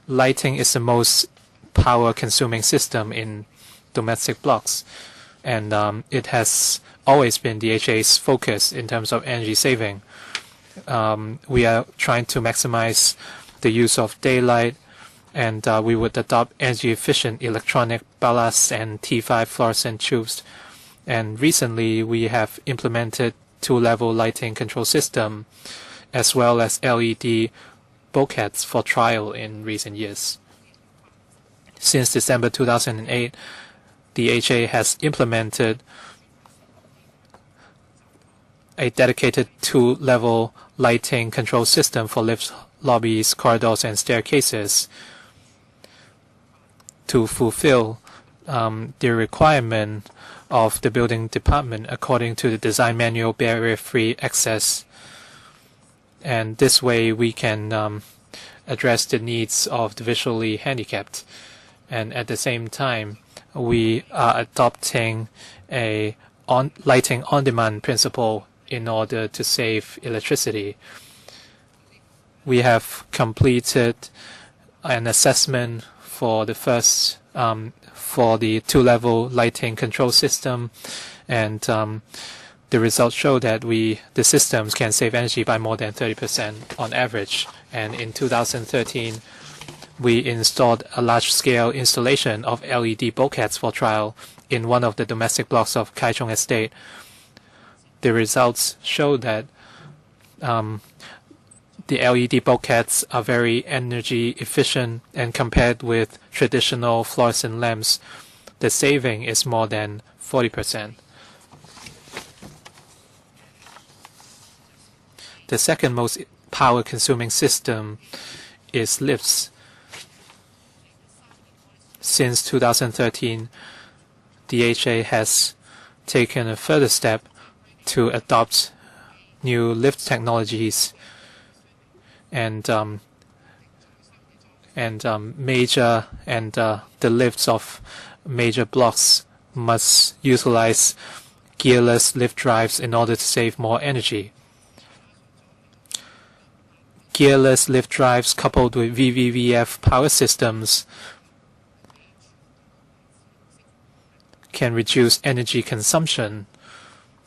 Lighting is the most power-consuming system in domestic blocks, and it has always been the HA's focus in terms of energy saving. We are trying to maximize the use of daylight, and we would adopt energy-efficient electronic ballasts and T5 fluorescent tubes. And recently, we have implemented two-level lighting control system, as well as LED bulkheads for trial in recent years. Since December 2008, the HA has implemented a dedicated two-level lighting control system for lifts, lobbies, corridors, and staircases to fulfill the requirement of the building department according to the design manual barrier-free access. And this way we can address the needs of the visually handicapped. And at the same time, we are adopting a lighting on-demand principle in order to save electricity. We have completed an assessment for the first for the two-level lighting control system, and the results show that the systems can save energy by more than 30% on average. And in 2013, we installed a large-scale installation of LED bulkheads for trial in one of the domestic blocks of Kin Ming Estate. The results show that the LED bulkheads are very energy efficient, and compared with traditional fluorescent lamps, the saving is more than 40%. The second most power-consuming system is lifts. Since 2013, the HA has taken a further step to adopt new lift technologies, and the lifts of major blocks must utilize gearless lift drives in order to save more energy. Gearless lift drives coupled with VVVF power systems can reduce energy consumption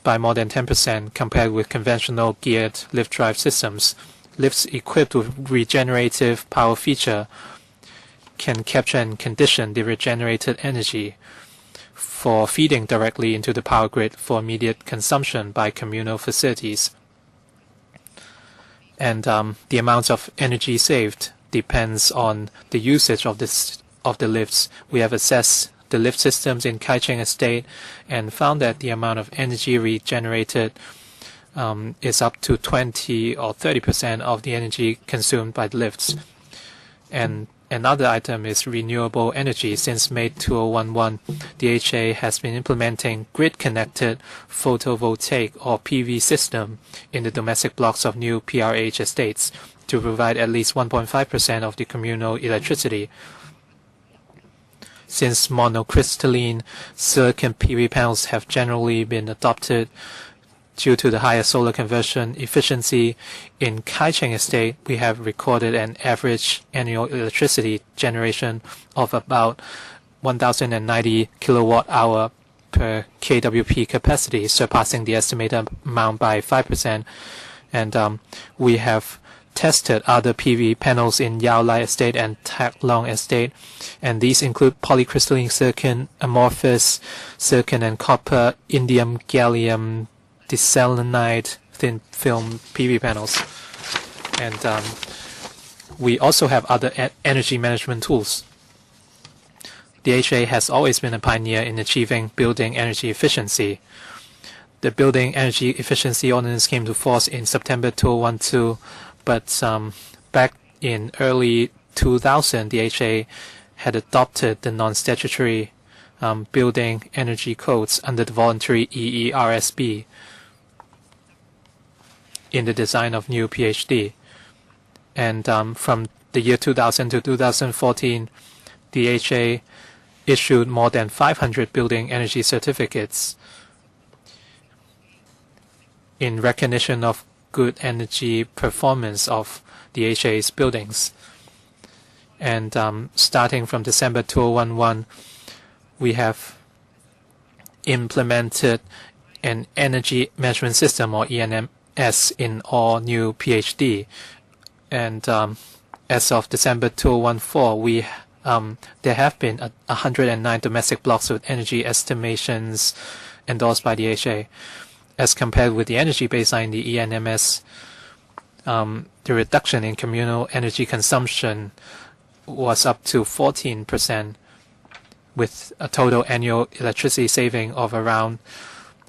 by more than 10% compared with conventional geared lift drive systems. Lifts equipped with regenerative power feature can capture and condition the regenerated energy for feeding directly into the power grid for immediate consumption by communal facilities. And the amount of energy saved depends on the usage of the lifts. We have assessed the lift systems in Kai Cheng Estate and found that the amount of energy regenerated is up to 20 or 30% of the energy consumed by the lifts. And another item is renewable energy. Since May 2011, DHA has been implementing grid-connected photovoltaic or PV system in the domestic blocks of new PRH estates to provide at least 1.5% of the communal electricity. Since monocrystalline silicon PV panels have generally been adopted due to the higher solar conversion efficiency, in Kai Cheng Estate, we have recorded an average annual electricity generation of about 1,090 kilowatt-hour per kWp capacity, surpassing the estimated amount by 5%. And we have tested other PV panels in Yao Lai Estate and Tak Long Estate, and these include polycrystalline silicon, amorphous silicon and copper, indium gallium diselenide thin film PV panels. And we also have other energy management tools. DHA has always been a pioneer in achieving building energy efficiency. The Building Energy Efficiency Ordinance came to force in September 2012, but back in early 2000, DHA had adopted the non-statutory building energy codes under the voluntary EERSB in the design of new PhD. And from the year 2000 to 2014, DHA issued more than 500 building energy certificates in recognition of good energy performance of DHA's buildings. And starting from December 2011, we have implemented an energy management system, or ENMS, in all new PhD. And as of December 2014, there have been 109 domestic blocks with energy estimations endorsed by DHA. As compared with the energy baseline, the ENMS, the reduction in communal energy consumption was up to 14%, with a total annual electricity saving of around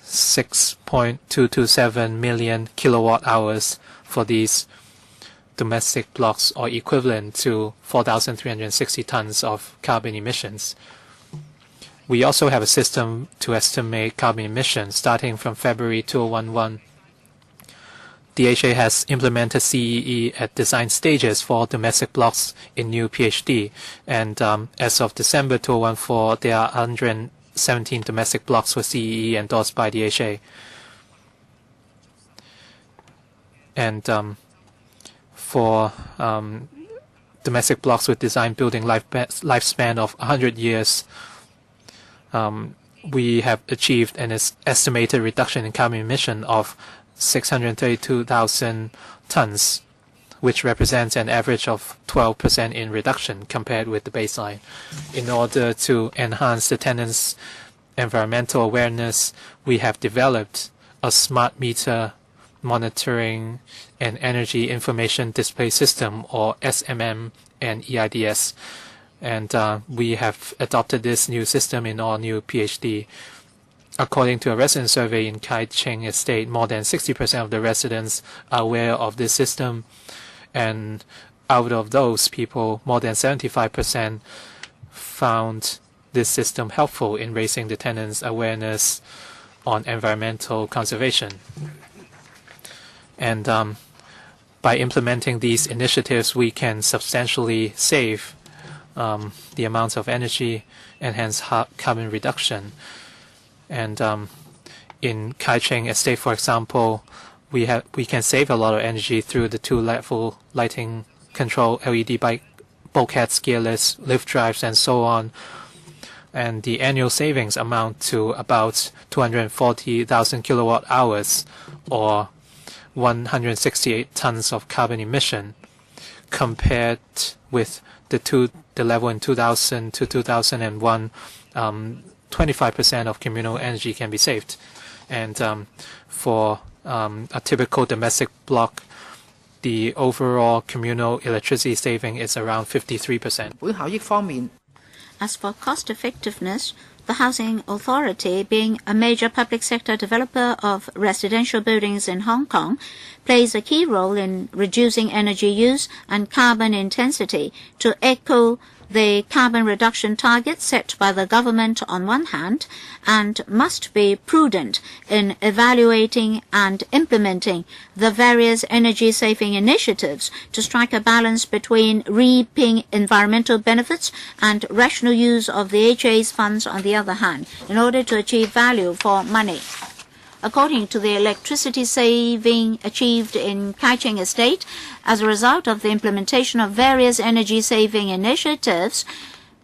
6.227 million kilowatt hours for these domestic blocks, or equivalent to 4,360 tons of carbon emissions. We also have a system to estimate carbon emissions starting from February 2011. DHA has implemented CEE at design stages for domestic blocks in new PhD, and as of December 2014, there are 117 domestic blocks with CEE endorsed by DHA. And for domestic blocks with design building lifespan of 100 years, we have achieved an estimated reduction in carbon emission of 632,000 tons, which represents an average of 12% in reduction compared with the baseline. In order to enhance the tenants' environmental awareness, we have developed a smart meter monitoring and energy information display system, or SMM, and EIDS. And we have adopted this new system in all new PhD. According to a resident survey in Kai Cheng Estate, more than 60% of the residents are aware of this system. And out of those people, more than 75% found this system helpful in raising the tenants' awareness on environmental conservation. And by implementing these initiatives, we can substantially save the amounts of energy and hence carbon reduction. And in Kai Cheng Estate, for example, we can save a lot of energy through the two-level lighting control, LED bulkheads, gearless lift drives, and so on. and the annual savings amount to about 240,000 kilowatt hours, or 168 tons of carbon emission, compared with the level in 2000 to 2001. 25% of communal energy can be saved, and for a typical domestic block, the overall communal electricity saving is around 53%. As for cost effectiveness, the Housing Authority, being a major public sector developer of residential buildings in Hong Kong, plays a key role in reducing energy use and carbon intensity to echo the carbon reduction targets set by the government on one hand, and must be prudent in evaluating and implementing the various energy-saving initiatives to strike a balance between reaping environmental benefits and rational use of the HA's funds on the other hand, in order to achieve value for money. According to the electricity saving achieved in Kai Ming Estate, as a result of the implementation of various energy-saving initiatives,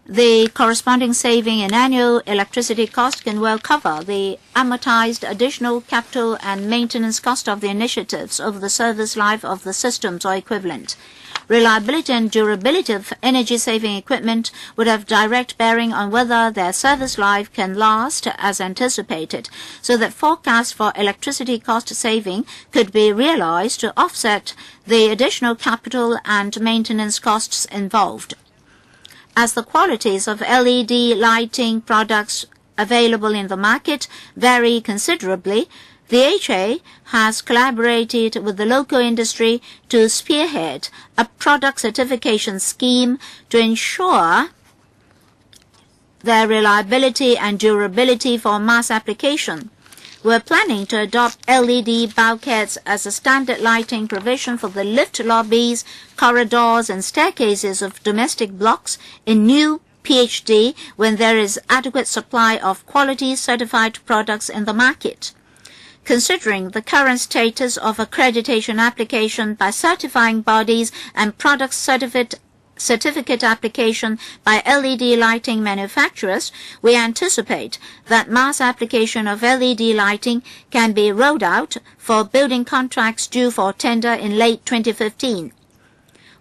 the corresponding saving in annual electricity cost can well cover the amortized additional capital and maintenance cost of the initiatives over the service life of the systems or equivalent. Reliability and durability of energy-saving equipment would have direct bearing on whether their service life can last as anticipated, so that forecasts for electricity cost saving could be realized to offset the additional capital and maintenance costs involved. As the qualities of LED lighting products available in the market vary considerably, the HA has collaborated with the local industry to spearhead a product certification scheme to ensure their reliability and durability for mass application. We're planning to adopt LED bulkheads as a standard lighting provision for the lift lobbies, corridors, and staircases of domestic blocks in new PhD when there is adequate supply of quality certified products in the market. Considering the current status of accreditation application by certifying bodies and product certificate application by LED lighting manufacturers, we anticipate that mass application of LED lighting can be rolled out for building contracts due for tender in late 2015.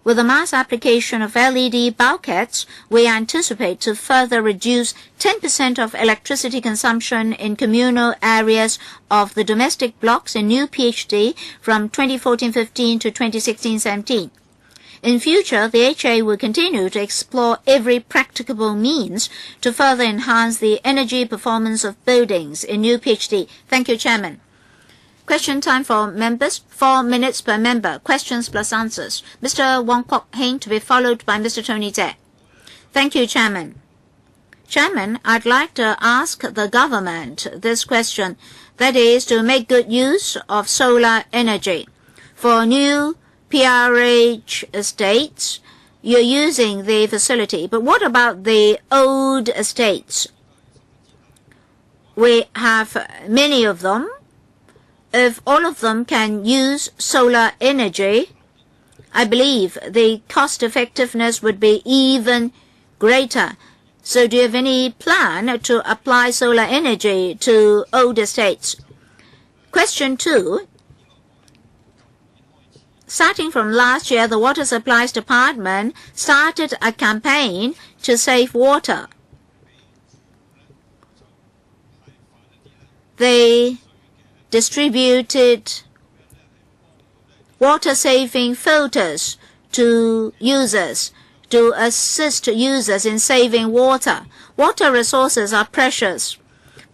With the mass application of LED bulkheads, we anticipate to further reduce 10% of electricity consumption in communal areas of the domestic blocks in new PhD from 2014-15 to 2016-17. In future, the HA will continue to explore every practicable means to further enhance the energy performance of buildings in new PhD. Thank you, Chairman. Question time for members. 4 minutes per member. Questions plus answers. Mr. Wong Kwok Heng, to be followed by Mr. Tony Tse. Thank you, Chairman. Chairman, I'd like to ask the government this question. That is, to make good use of solar energy. For new PRH estates, you're using the facility. But what about the old estates? We have many of them. If all of them can use solar energy, I believe the cost effectiveness would be even greater. So do you have any plan to apply solar energy to old estates? Question 2. Starting from last year, the Water Supplies Department started a campaign to save water. They distributed water-saving filters to users to assist users in saving water. Water resources are precious,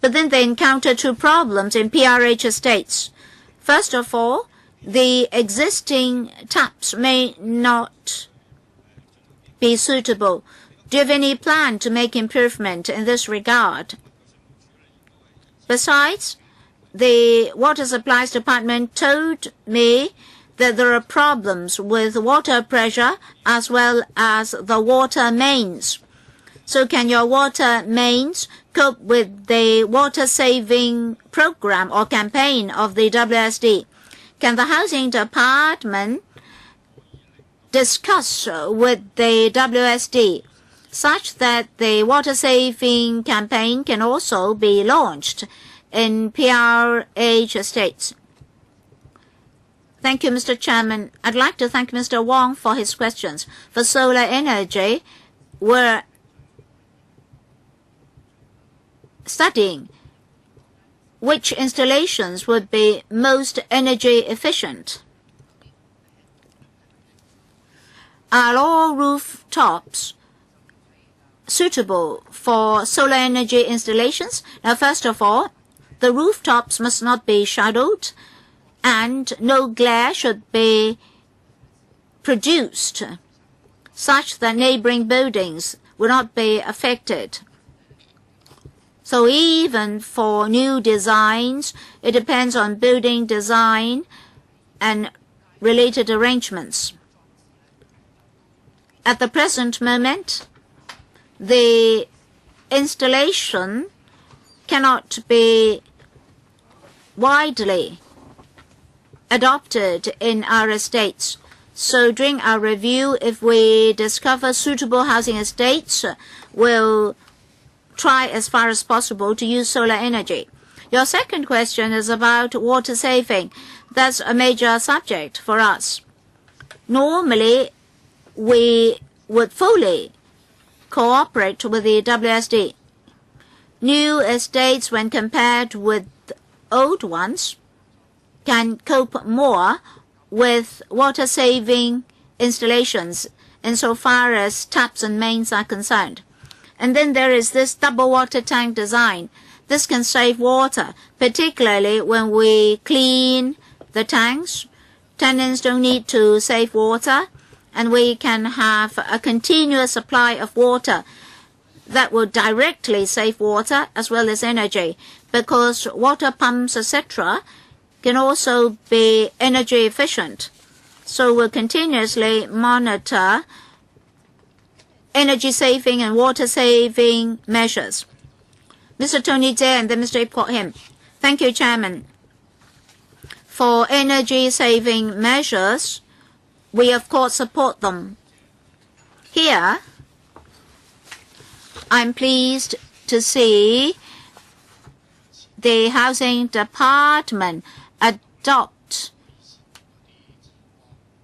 but then they encounter 2 problems in PRH estates. First of all, the existing taps may not be suitable. Do you have any plan to make improvement in this regard? Besides, the Water Supplies Department told me that there are problems with water pressure as well as the water mains. So can your water mains cope with the water-saving program or campaign of the WSD? Can the Housing Department discuss with the WSD such that the water-saving campaign can also be launched in PRH estates. Thank you, Mr. Chairman. I'd like to thank Mr. Wong for his questions. For solar energy, we're studying which installations would be most energy efficient. Are all rooftops suitable for solar energy installations? Now, first of all, the rooftops must not be shadowed, and no glare should be produced such that neighboring buildings will not be affected. So even for new designs, it depends on building design and related arrangements. At the present moment, the installation cannot be widely adopted in our estates. So during our review, if we discover suitable housing estates, we'll try as far as possible to use solar energy. Your second question is about water saving. That's a major subject for us. Normally, we would fully cooperate with the WSD. New estates, when compared with old ones, can cope more with water-saving installations insofar as taps and mains are concerned. And then there is this double water tank design. This can save water, particularly when we clean the tanks. Tenants don't need to save water, and we can have a continuous supply of water that will directly save water as well as energy, because water pumps, etc., can also be energy efficient. So we'll continuously monitor energy saving and water saving measures. Mr. Tony Tse and then Mr. Ip Kwok Him. Thank you, Chairman. For energy saving measures, we of course support them. Here, I'm pleased to see the Housing Department adopt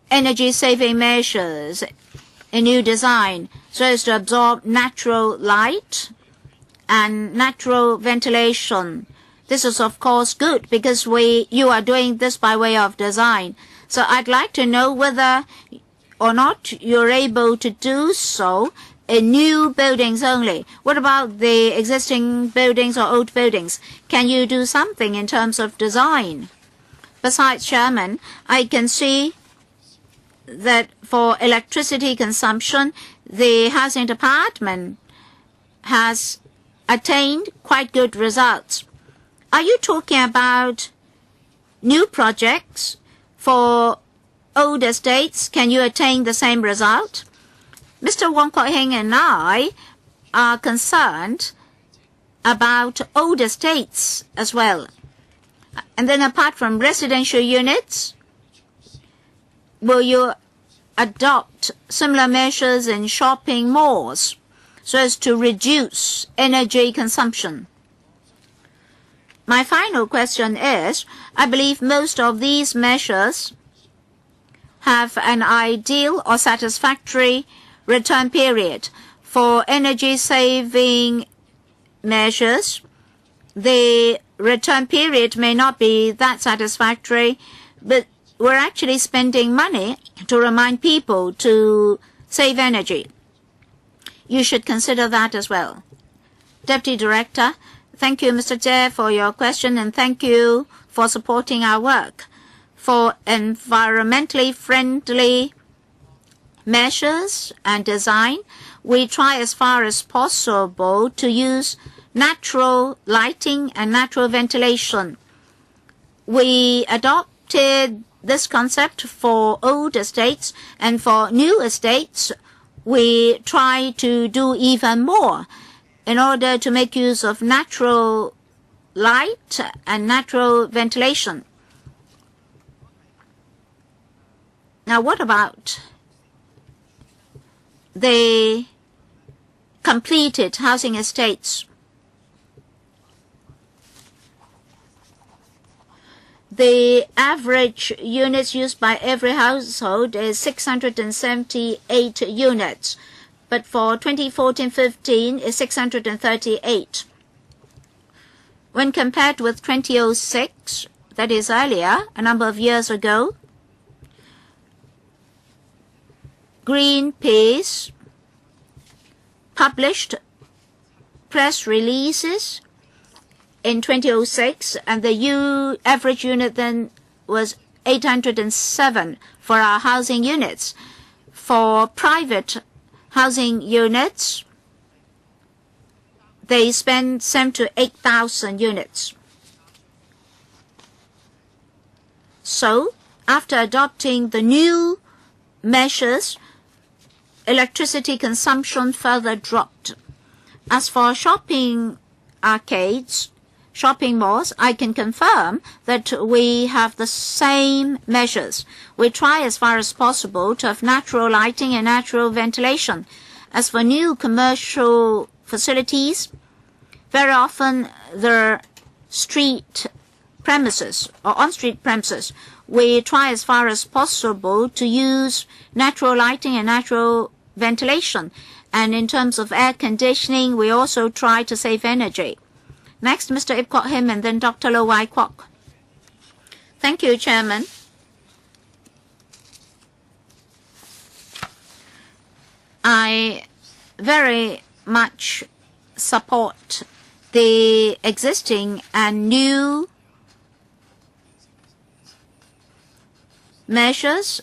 energy-saving measures in new design so as to absorb natural light and natural ventilation. This is, of course, good because you are doing this by way of design. So I'd like to know whether or not you're able to do so in new buildings only. What about the existing buildings or old buildings? Can you do something in terms of design? Besides, Chairman, I can see that for electricity consumption, the Housing Department has attained quite good results. Are you talking about new projects for old estates? Can you attain the same result? Mr. Wong Kwok Heng and I are concerned about old estates as well. And then apart from residential units, will you adopt similar measures in shopping malls so as to reduce energy consumption? My final question is, I believe most of these measures have an ideal or satisfactory return period. For energy-saving measures, the return period may not be that satisfactory, but we're actually spending money to remind people to save energy. You should consider that as well. Deputy Director, thank you, Mr. Chair, for your question, and thank you for supporting our work. For environmentally friendly measures and design, we try as far as possible to use natural lighting and natural ventilation. We adopted this concept for old estates, and for new estates, we try to do even more in order to make use of natural light and natural ventilation. Now, what about the completed housing estates. The average units used by every household is 678 units, but for 2014-15 is 638. When compared with 2006, that is earlier, a number of years ago, Greenpeace published press releases in 2006, and the average unit then was 807 for our housing units. For private housing units, they spend 7,000 to 8,000 units. So, after adopting the new measures, electricity consumption further dropped. As for shopping arcades, shopping malls, I can confirm that we have the same measures. We try as far as possible to have natural lighting and natural ventilation. As for new commercial facilities, very often they're street premises or on-street premises. We try as far as possible to use natural lighting and natural ventilation. And in terms of air conditioning, we also try to save energy. Next, Mr. Ip Kwok Him and then Dr. Lo Wai Kwok. Thank you, Chairman. I very much support the existing and new measures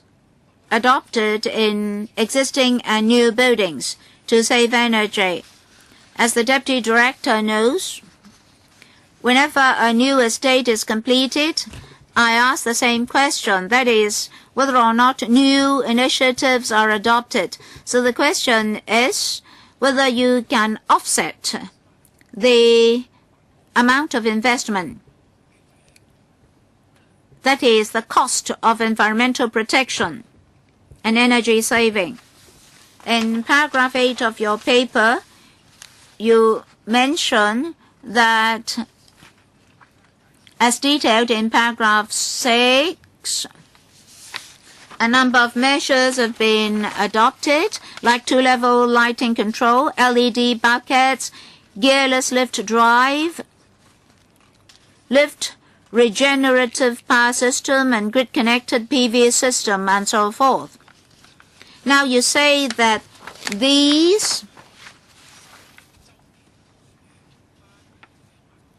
adopted in existing and new buildings to save energy. As the Deputy Director knows, whenever a new estate is completed, I ask the same question, that is, whether or not new initiatives are adopted. So the question is whether you can offset the amount of investment, that is, the cost of environmental protection and energy saving. In paragraph 8 of your paper, you mention that, as detailed in paragraph 6, a number of measures have been adopted, like two-level lighting control, LED buckets, gearless lift drive, lift regenerative power system, and grid-connected PV system, and so forth. Now you say that these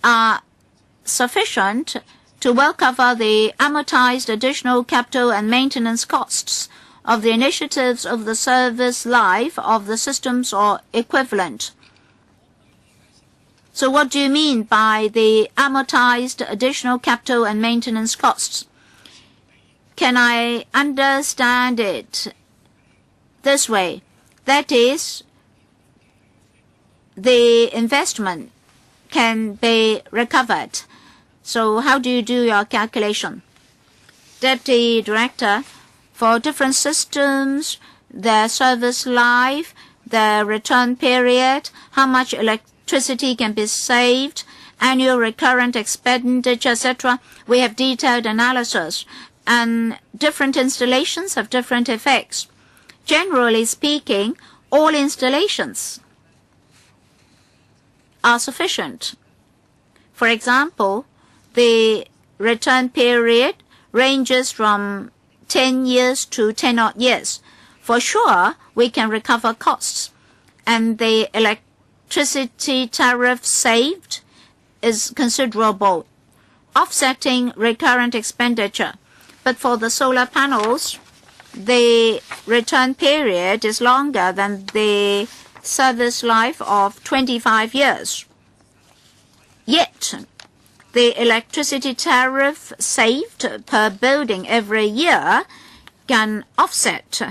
are sufficient to well cover the amortized additional capital and maintenance costs of the initiatives of the service life of the systems or equivalent. So what do you mean by the amortized additional capital and maintenance costs? Can I understand it this way? That is, the investment can be recovered. So how do you do your calculation? Deputy Director, for different systems, their service life, their return period, how much electricity can be saved, annual recurrent expenditure, etc. We have detailed analysis, and different installations have different effects. Generally speaking, all installations are sufficient. For example, the return period ranges from 10 years to 10-odd years. For sure, we can recover costs, and the electricity tariff saved is considerable, offsetting recurrent expenditure. But for the solar panels, the return period is longer than the service life of 25 years. Yet, the electricity tariff saved per building every year can offset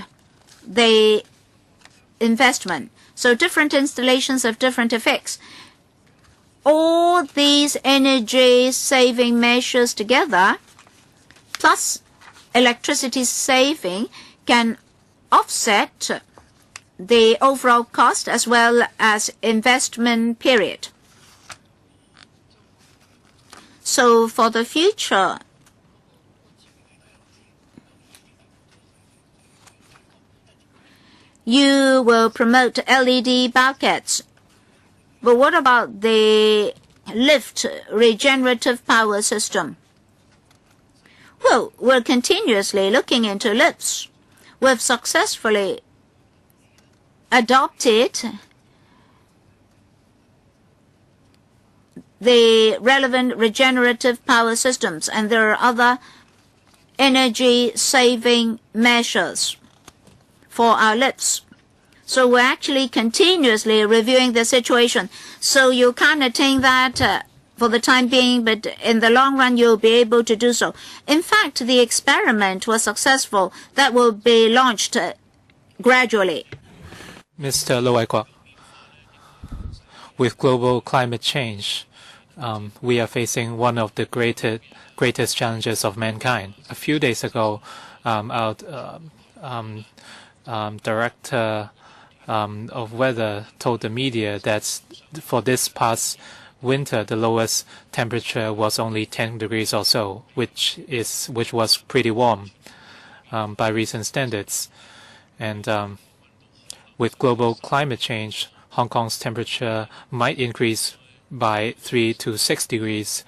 the investment. So different installations have different effects. All these energy-saving measures together, plus electricity saving, can offset the overall cost as well as investment period. So for the future, you will promote LED buckets. But what about the lift regenerative power system? Well, we're continuously looking into lifts. We've successfully adopted the relevant regenerative power systems, and there are other energy-saving measures for our lifts. So we're actually continuously reviewing the situation. So you can't attain that for the time being, but in the long run you'll be able to do so. In fact, the experiment was successful. That will be launched gradually. Mr. Lo Wai-kwok, with global climate change, we are facing one of the greatest challenges of mankind. A few days ago, our director of weather told the media that for this past winter, the lowest temperature was only 10 degrees or so, which was pretty warm by recent standards. And with global climate change, Hong Kong's temperature might increase by 3 to 6 degrees.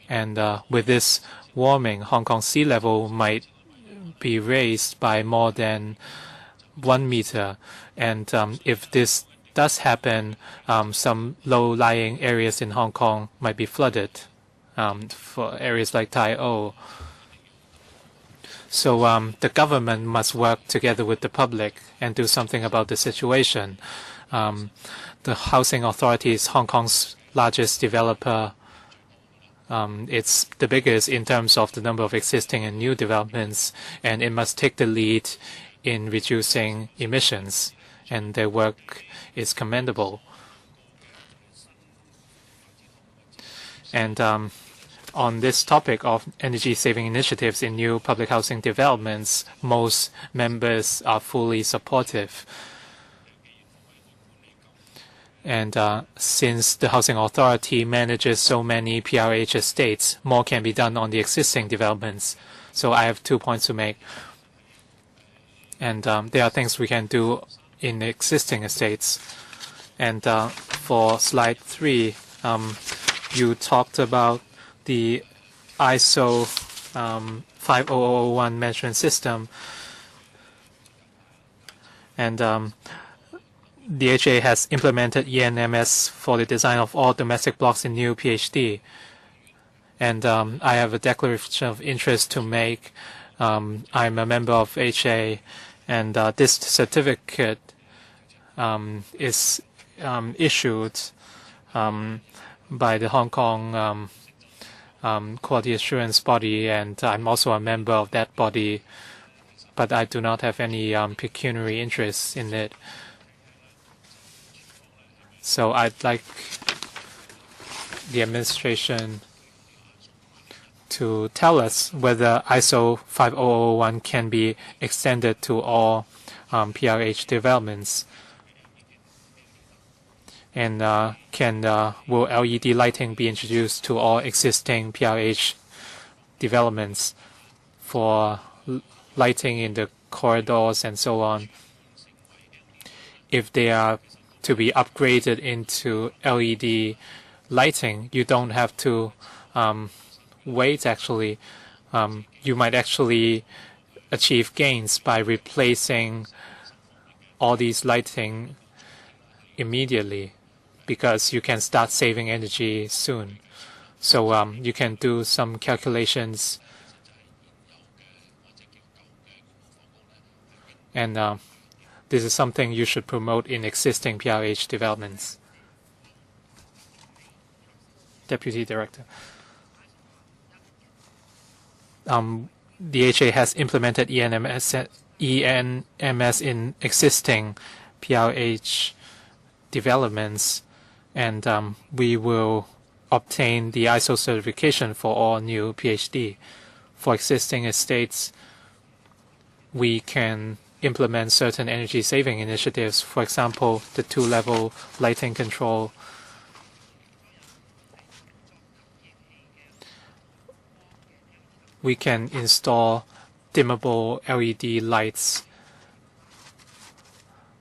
And with this warming, Hong Kong's sea level might be raised by more than 1 meter. And if this does happen, some low-lying areas in Hong Kong might be flooded for areas like Tai O. So the government must work together with the public and do something about the situation. The housing authority is Hong Kong's largest developer. It's the biggest in terms of the number of existing and new developments, and it must take the lead in reducing emissions, and their work is commendable. And on this topic of energy-saving initiatives in new public housing developments, most members are fully supportive. And since the Housing Authority manages so many PRH estates, more can be done on the existing developments. So I have 2 points to make. And there are things we can do in existing estates. And for slide 3, you talked about the ISO 50001 management system. And the HA has implemented ENMS for the design of all domestic blocks in new PhD. And I have a declaration of interest to make. I'm a member of HA, and this certificate is issued by the Hong Kong Quality Assurance Body, and I'm also a member of that body, but I do not have any pecuniary interest in it. So I'd like the administration to tell us whether ISO 5001 can be extended to all PRH developments. And will LED lighting be introduced to all existing PRH developments for lighting in the corridors and so on? If they are to be upgraded into LED lighting, you don't have to wait actually. You might actually achieve gains by replacing all these lighting immediately, because you can start saving energy soon. So you can do some calculations, and this is something you should promote in existing PRH developments. Deputy Director. The HA has implemented ENMS in existing PRH developments, and we will obtain the ISO certification for all new PhD. For existing estates, we can implement certain energy saving initiatives. For example, the 2-level lighting control. We can install dimmable LED lights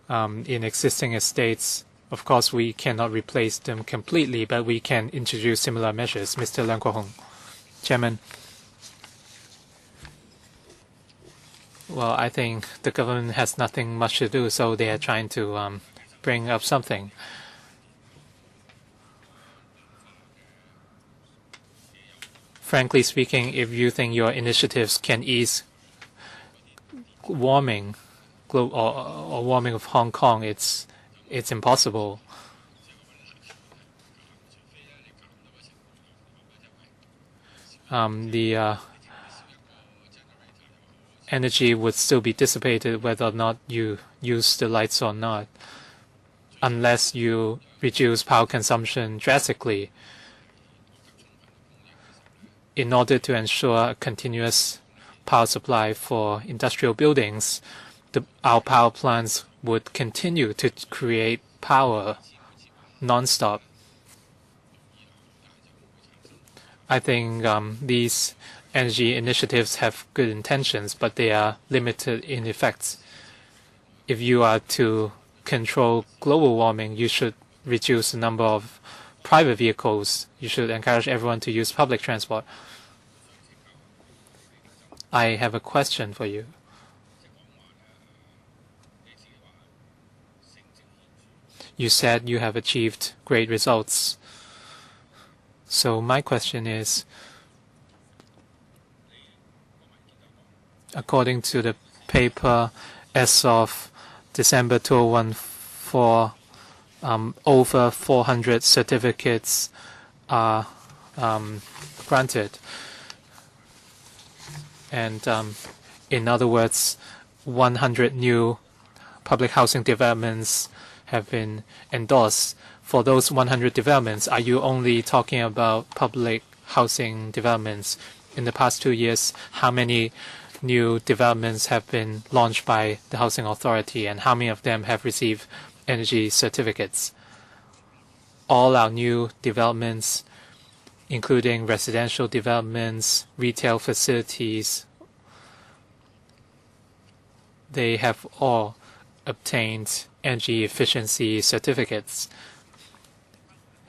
in existing estates. Of course, we cannot replace them completely, but we can introduce similar measures. Mr. Leung Kwok-hung. Chairman. Well, I think the government has nothing much to do, so they are trying to bring up something. Frankly speaking, if you think your initiatives can ease warming or warming of Hong Kong, it's impossible. The energy would still be dissipated whether or not you use the lights or not, unless you reduce power consumption drastically. In order to ensure a continuous power supply for industrial buildings, our power plants would continue to create power non-stop. I think these energy initiatives have good intentions, but they are limited in effects. If you are to control global warming, you should reduce the number of private vehicles. You should encourage everyone to use public transport. I have a question for you. You said you have achieved great results. So my question is, according to the paper, as of December 2014, over 400 certificates are granted. And in other words, 100 new public housing developments have been endorsed. For those 100 developments, are you only talking about public housing developments? In the past 2 years, how many new developments have been launched by the Housing Authority, and how many of them have received energy certificates? All our new developments, including residential developments, retail facilities, they have all obtained energy efficiency certificates.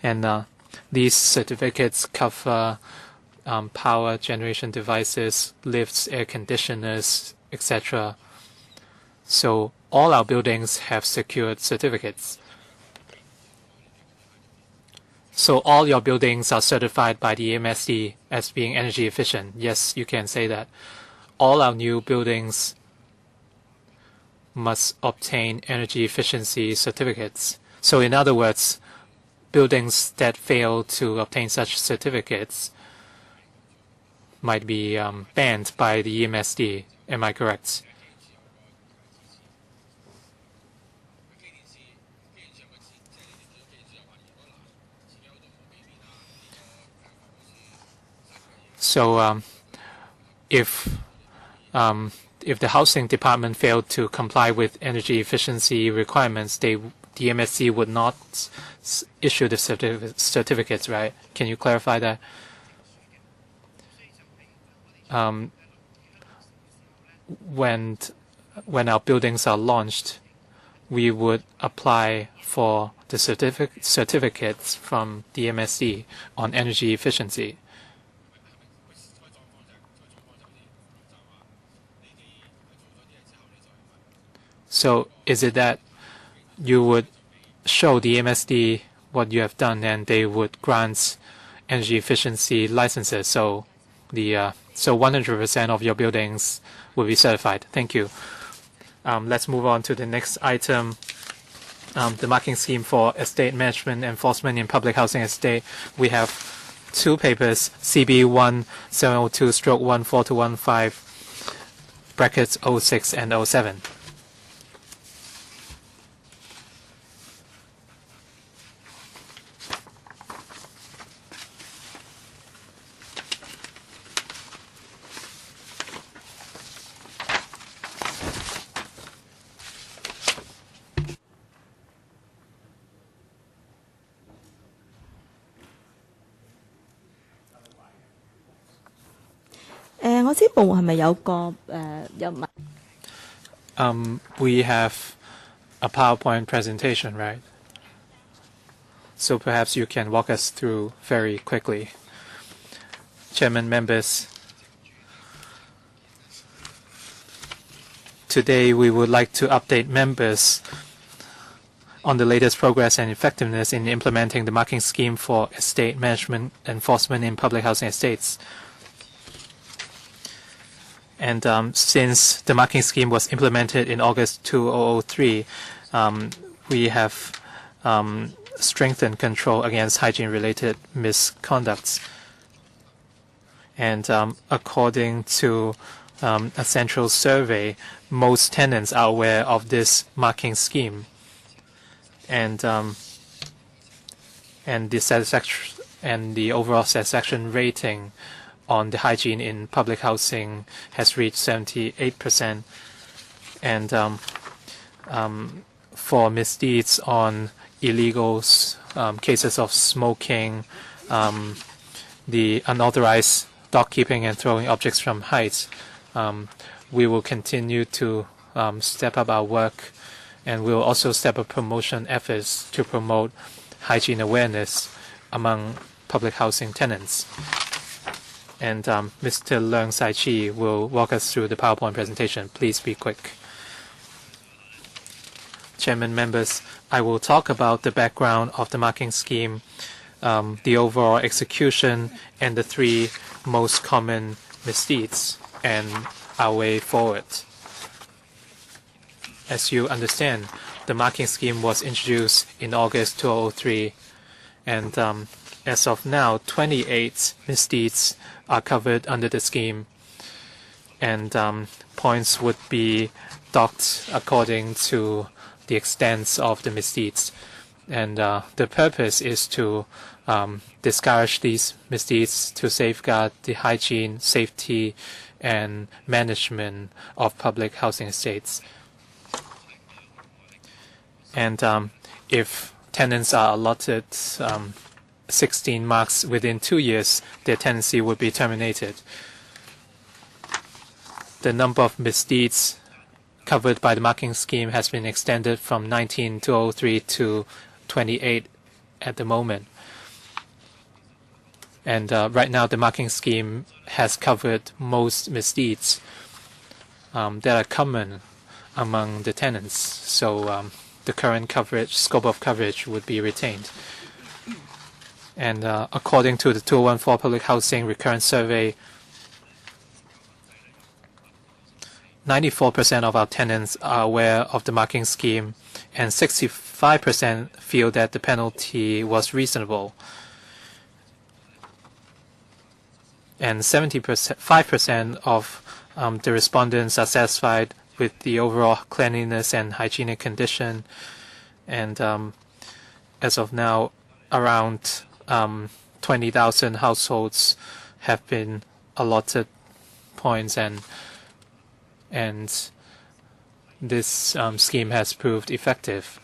And these certificates cover power generation devices, lifts, air conditioners, etc. So all our buildings have secured certificates. So all your buildings are certified by the EMSD as being energy efficient. Yes, you can say that. All our new buildings must obtain energy efficiency certificates. So in other words, buildings that fail to obtain such certificates might be banned by the EMSD. Am I correct? So if the housing department failed to comply with energy efficiency requirements, the MSC would not issue the certificates, right? Can you clarify that? When our buildings are launched, we would apply for the certificates from the MSD on energy efficiency. So is it that you would show the MSD what you have done, and they would grant energy efficiency licenses? So the so 100% of your buildings will be certified. Thank you. Let's move on to the next item. The marking scheme for estate management enforcement in public housing estate. We have two papers, CB 1702/14215 brackets 06 and 07. 我知部門係咪有個有問？We have a PowerPoint presentation, right? So perhaps you can walk us through very quickly. Chairman, members, today we would like to update members on the latest progress and effectiveness in implementing the marking scheme for estate management enforcement in public housing estates. And since the marking scheme was implemented in August 2003, we have strengthened control against hygiene-related misconducts. And according to a central survey, most tenants are aware of this marking scheme. And the satisfaction and the overall satisfaction rating on the hygiene in public housing has reached 78%. And for misdeeds on illegals, cases of smoking, the unauthorized dog keeping and throwing objects from heights, we will continue to step up our work, and we will also step up promotion efforts to promote hygiene awareness among public housing tenants. And Mr. Leung Sai-chi will walk us through the PowerPoint presentation. Please be quick. Chairman, members, I will talk about the background of the marking scheme, the overall execution, and the three most common misdeeds, and our way forward. As you understand, the marking scheme was introduced in August 2003, and as of now, 28 misdeeds are covered under the scheme, and points would be docked according to the extent of the misdeeds. And the purpose is to discourage these misdeeds to safeguard the hygiene, safety, and management of public housing estates. And if tenants are allotted 16 marks within 2 years, their tenancy would be terminated. The number of misdeeds covered by the marking scheme has been extended from 19 2003 to 28 at the moment. And right now, the marking scheme has covered most misdeeds that are common among the tenants. So the current scope of coverage would be retained. And according to the 2014 Public Housing Recurrent Survey, 94% of our tenants are aware of the marking scheme, and 65% feel that the penalty was reasonable. And 5% of the respondents are satisfied with the overall cleanliness and hygienic condition. And as of now, around 20,000 households have been allotted points, and this scheme has proved effective.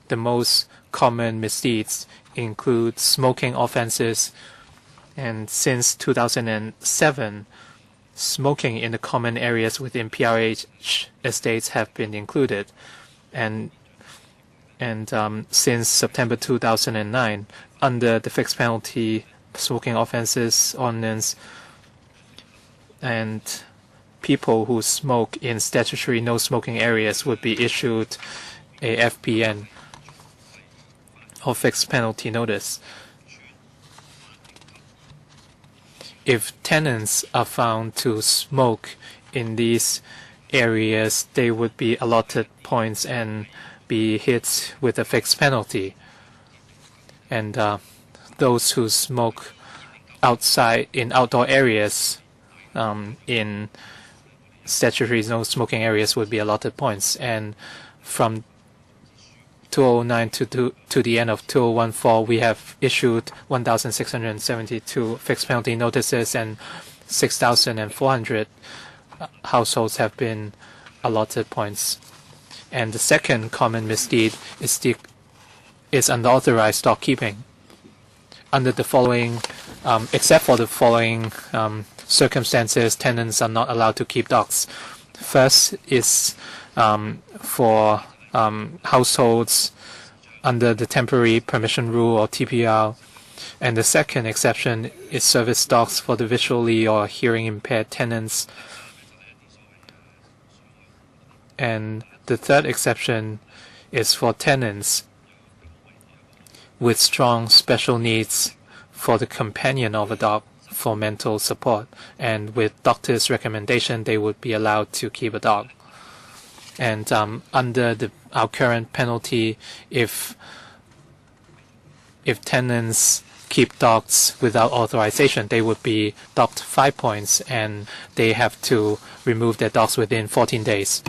The most common misdeeds include smoking offenses, and since 2007, smoking in the common areas within PRH estates have been included, and since September 2009, under the fixed penalty smoking offenses ordinance, and people who smoke in statutory no smoking areas would be issued a FPN, or fixed penalty notice. If tenants are found to smoke in these areas, they would be allotted points and be hit with a fixed penalty. And those who smoke outside in outdoor areas in statutory no smoking areas would be allotted points. And from 2009 to the end of 2014, we have issued 1,672 fixed penalty notices, and 6,400 households have been allotted points. And the second common misdeed is unauthorized dog keeping. Under the following except for the following circumstances, tenants are not allowed to keep dogs. First is for households under the temporary permission rule or TPR. And the second exception is service dogs for the visually or hearing impaired tenants. And the third exception is for tenants with strong special needs for the companion of a dog for mental support. And with doctor's recommendation, they would be allowed to keep a dog. And under our current penalty, if tenants keep dogs without authorization, they would be docked 5 points, and they have to remove their dogs within 14 days.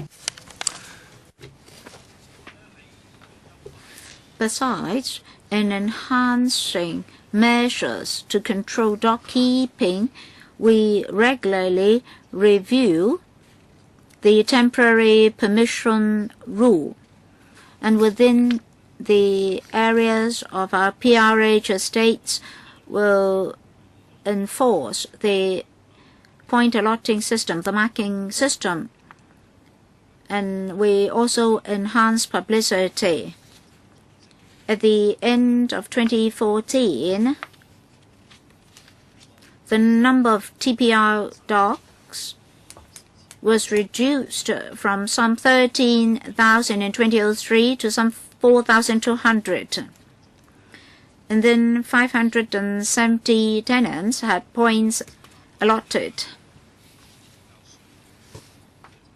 Besides, in enhancing measures to control dog keeping, we regularly review the temporary permission rule, and within the areas of our PRH estates will enforce the point allotting system, the marking system, and we also enhance publicity. At the end of 2014, the number of TPR dogs was reduced from some 13,000 in 2003 to some 4,200. And then 570 tenants had points allotted.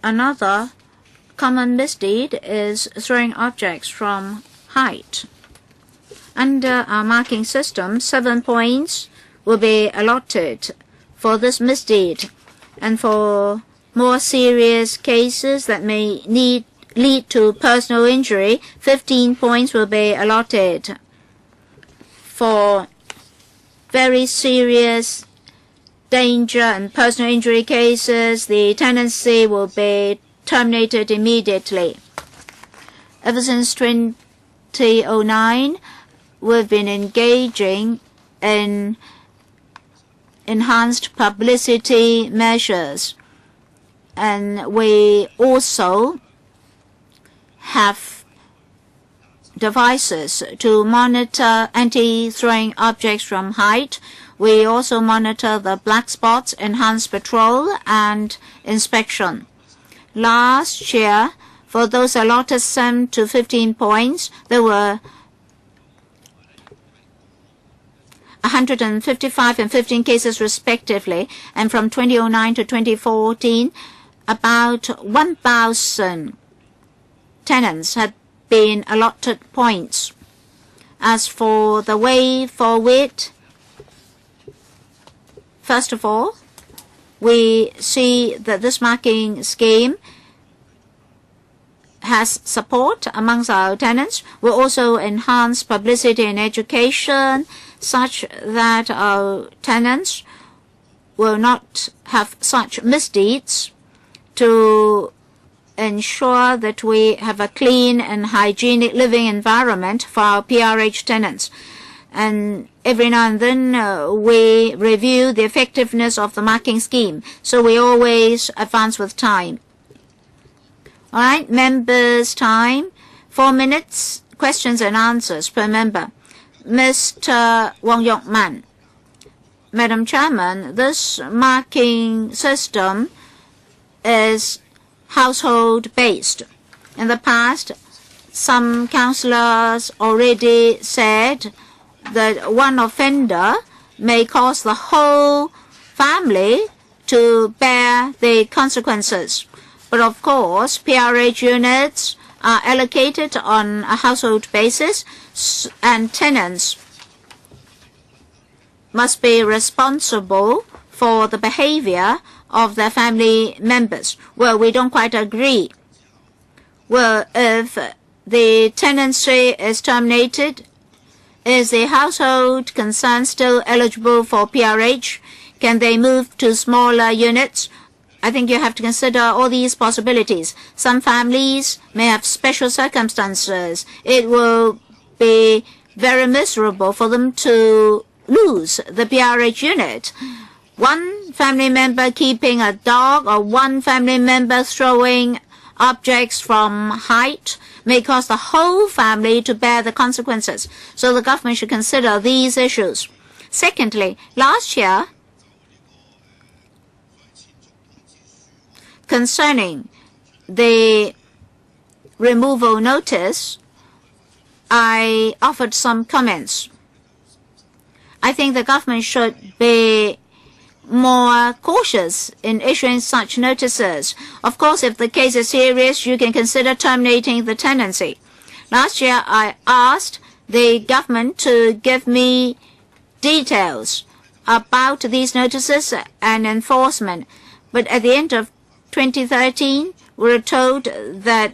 Another common misdeed is throwing objects from height. Under our marking system, 7 points will be allotted for this misdeed, and for more serious cases that may lead to personal injury, 15 points will be allotted. For very serious danger and personal injury cases, the tenancy will be terminated immediately. Ever since 2009, we've been engaging in enhanced publicity measures, and we also have devices to monitor anti-throwing objects from height. We also monitor the black spots, enhanced patrol and inspection. Last year, for those allotted 7 to 15 points, there were 155 and 15 cases respectively, and from 2009 to 2014, about 1,000 tenants had been allotted points. As for the way forward, first of all, we see that this marking scheme has support amongst our tenants. We'll also enhance publicity and education such that our tenants will not have such misdeeds, to ensure that we have a clean and hygienic living environment for our PRH tenants. And every now and then we review the effectiveness of the marking scheme, so we always advance with time. All right, members' time, 4 minutes, questions and answers per member. Mr. Wong Yok Man. Madam Chairman, this marking system is household-based. In the past, some councillors already said that one offender may cause the whole family to bear the consequences. But of course, PRH units are allocated on a household basis, and tenants must be responsible for the behavior of their family members. Well, we don't quite agree. Well, if the tenancy is terminated, is the household concerned still eligible for PRH? Can they move to smaller units? I think you have to consider all these possibilities. Some families may have special circumstances. It will be very miserable for them to lose the PRH unit. One family member keeping a dog or one family member throwing objects from height may cause the whole family to bear the consequences. So the government should consider these issues. Secondly, last year, concerning the removal notice, I offered some comments. I think the government should be more cautious in issuing such notices. Of course, if the case is serious, you can consider terminating the tenancy. Last year, I asked the government to give me details about these notices and enforcement. But at the end of 2013, we were told that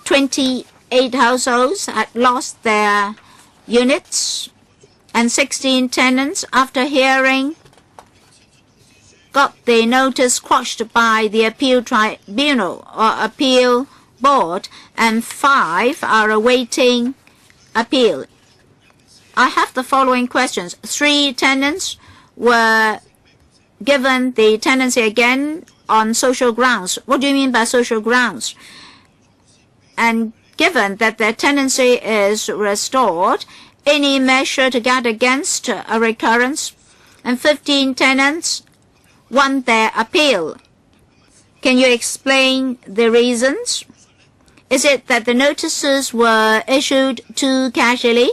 28 households had lost their units, and 16 tenants, after hearing, got the notice quashed by the appeal tribunal or appeal board, and 5 are awaiting appeal. I have the following questions. 3 tenants were given the tenancy again on social grounds. What do you mean by social grounds? And given that their tenancy is restored, any measure to guard against a recurrence? And 15 tenants won their appeal. Can you explain the reasons? Is it that the notices were issued too casually?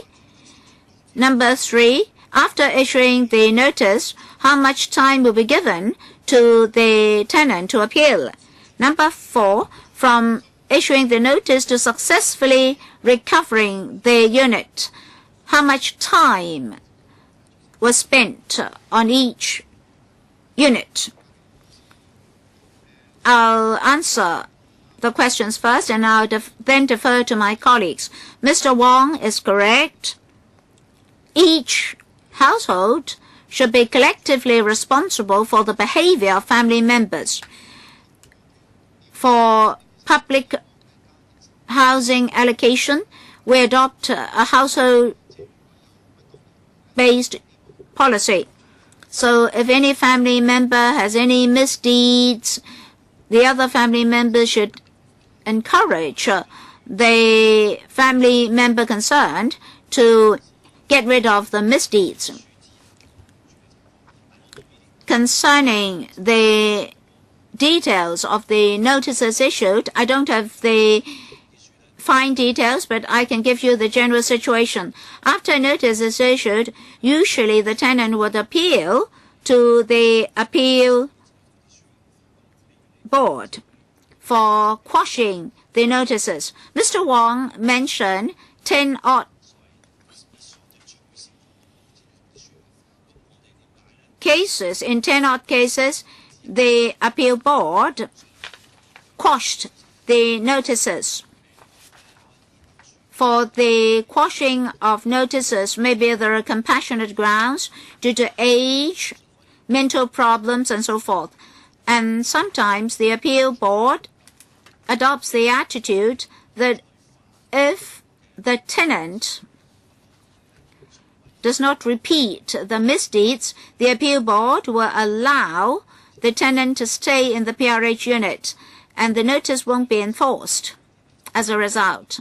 Number 3, after issuing the notice, how much time will be given to the tenant to appeal? Number 4, from issuing the notice to successfully recovering the unit, how much time was spent on each unit? I'll answer the questions first, and I'll then defer to my colleagues. Mr. Wong is correct. Each household should be collectively responsible for the behavior of family members. For public housing allocation, we adopt a household-based policy. So if any family member has any misdeeds, the other family members should encourage the family member concerned to get rid of the misdeeds. Concerning the details of the notices issued, I don't have the fine details, but I can give you the general situation. After a notice is issued, usually the tenant would appeal to the appeal board for quashing the notices. Mr. Wong mentioned 10-odd cases. In 10-odd cases, the appeal board quashed the notices. For the quashing of notices, maybe there are compassionate grounds due to age, mental problems, and so forth. And sometimes the appeal board adopts the attitude that if the tenant does not repeat the misdeeds, the appeal board will allow the tenant to stay in the PRH unit, and the notice won't be enforced as a result.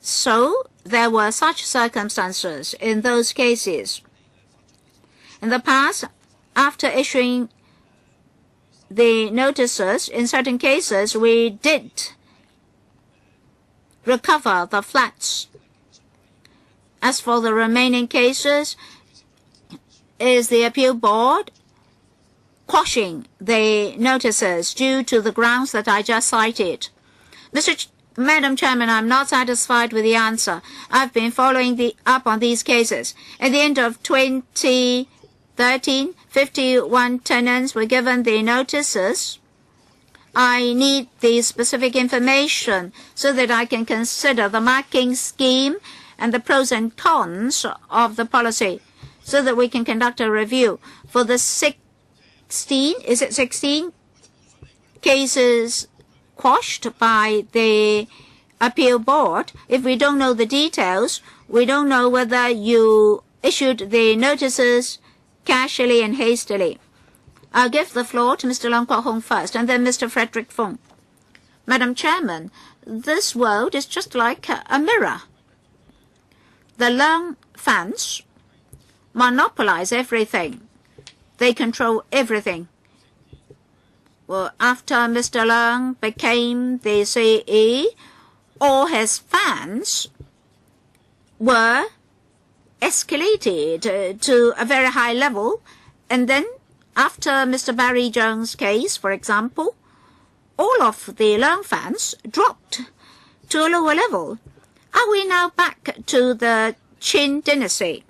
So there were such circumstances in those cases. In the past, after issuing the notices, in certain cases, we did recover the flats. As for the remaining cases, is the appeal board quashing the notices due to the grounds that I just cited. Madam Chairman, I'm not satisfied with the answer. I've been following up on these cases. At the end of 2013, 51 tenants were given the notices. I need the specific information so that I can consider the marking scheme and the pros and cons of the policy so that we can conduct a review. For the 16 cases quashed by the appeal board, if we don't know the details, We don't know whether you issued the notices casually and hastily. I'll give the floor to Mr. Leung Kwok-hong first, and then Mr. Frederick Fung. Madam Chairman, this world is just like a mirror. The Leung fans monopolize everything. They control everything. Well, after Mr. Leung became the CE, all his fans were escalated to a very high level, and then after Mr. Barry Jones' case, for example, all of the Leung fans dropped to a lower level. Are we now back to the Qin dynasty?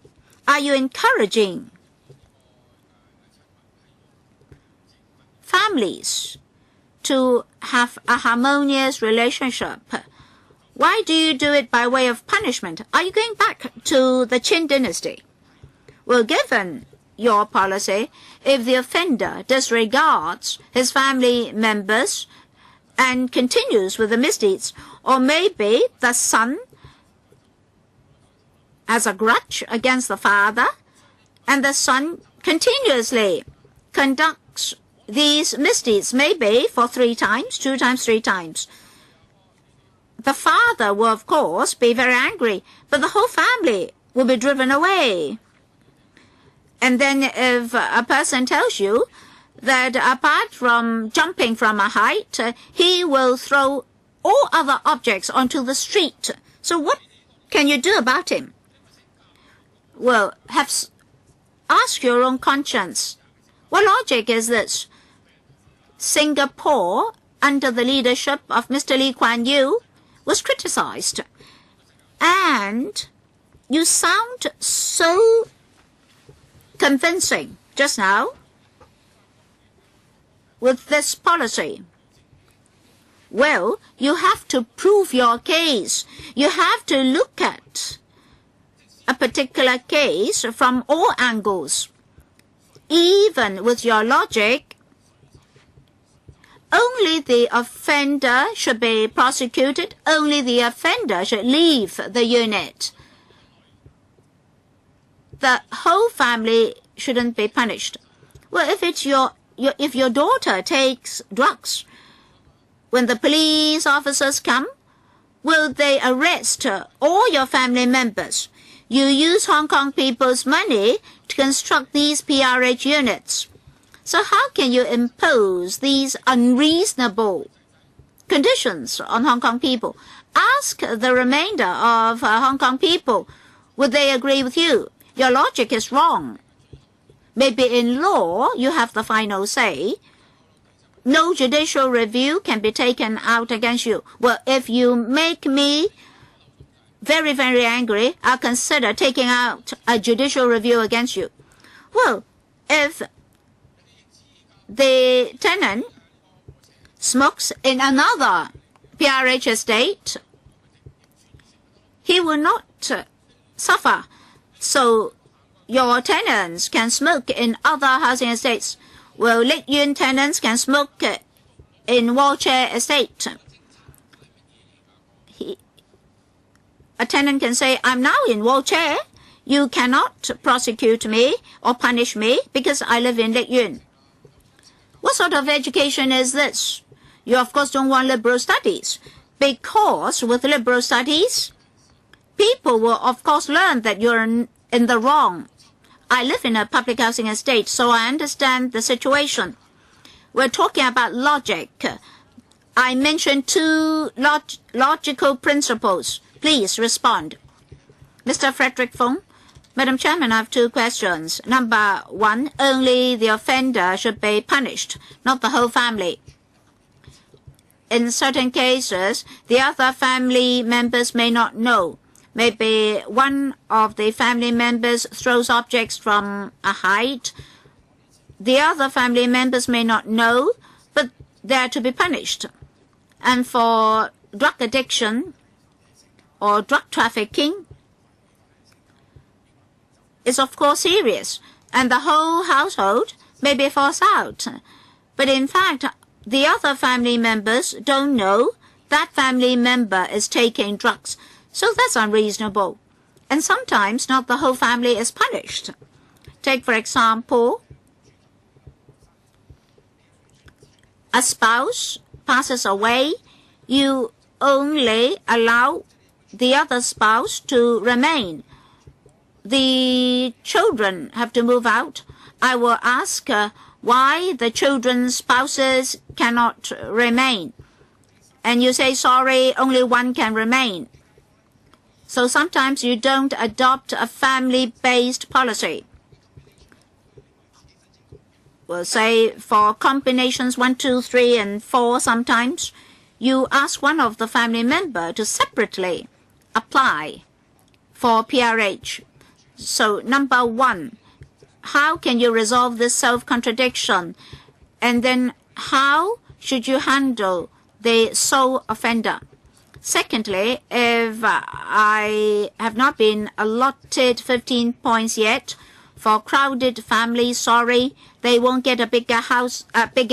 Are you encouraging families to have a harmonious relationship? Why do you do it by way of punishment? Are you going back to the Qin dynasty? Well, given your policy, if the offender disregards his family members and continues with the misdeeds, or maybe the son has a grudge against the father, and the son continuously conducts these misdeeds, maybe for 3 times, 2 times, 3 times. The father will, of course, be very angry, but the whole family will be driven away. And then if a person tells you that apart from jumping from a height, he will throw all other objects onto the street. So what can you do about him? Well, ask your own conscience. What logic is this? Singapore, under the leadership of Mr. Lee Kuan Yew, was criticized. And you sound so convincing just now with this policy. Well, you have to prove your case. You have to look at a particular case from all angles. Even with your logic, only the offender should be prosecuted, only the offender should leave the unit. The whole family shouldn't be punished. Well, if it's if your daughter takes drugs, when the police officers come, will they arrest all your family members? You use Hong Kong people's money to construct these PRH units. So how can you impose these unreasonable conditions on Hong Kong people? Ask the remainder of Hong Kong people, would they agree with you? Your logic is wrong. Maybe in law you have the final say. No judicial review can be taken out against you. Well, if you make me very, very angry, I'll consider taking out a judicial review against you. Well, if the tenant smokes in another PRH estate, he will not suffer. So your tenants can smoke in other housing estates. Well, Lake Yuen tenants can smoke in wheelchair estate. A tenant can say, I'm now in wheelchair. You cannot prosecute me or punish me because I live in Lake Yuen. What sort of education is this? You, of course, don't want liberal studies, because with liberal studies, people will, of course, learn that you're in the wrong. I live in a public housing estate, so I understand the situation. We're talking about logic. I mentioned 2 logical principles. Please respond. Mr. Frederick Fung. Madam Chairman, I have 2 questions. Number 1, only the offender should be punished, not the whole family. In certain cases, the other family members may not know. Maybe one of the family members throws objects from a height. The other family members may not know, but they are to be punished. And for drug addiction or drug trafficking, is of course serious, and the whole household may be forced out. But in fact, the other family members don't know that family member is taking drugs. So that's unreasonable. And sometimes not the whole family is punished. Take, for example, a spouse passes away, you only allow the other spouse to remain. The children have to move out. I will ask why the children's spouses cannot remain. And you say, sorry, only one can remain. So sometimes you don't adopt a family-based policy. We'll say for combinations 1, 2, 3, and 4 sometimes, you ask one of the family member to separately apply for PRH. So number 1, how can you resolve this self-contradiction? And then how should you handle the sole offender? Secondly, if I have not been allotted 15 points yet for crowded families, sorry, they won't get a bigger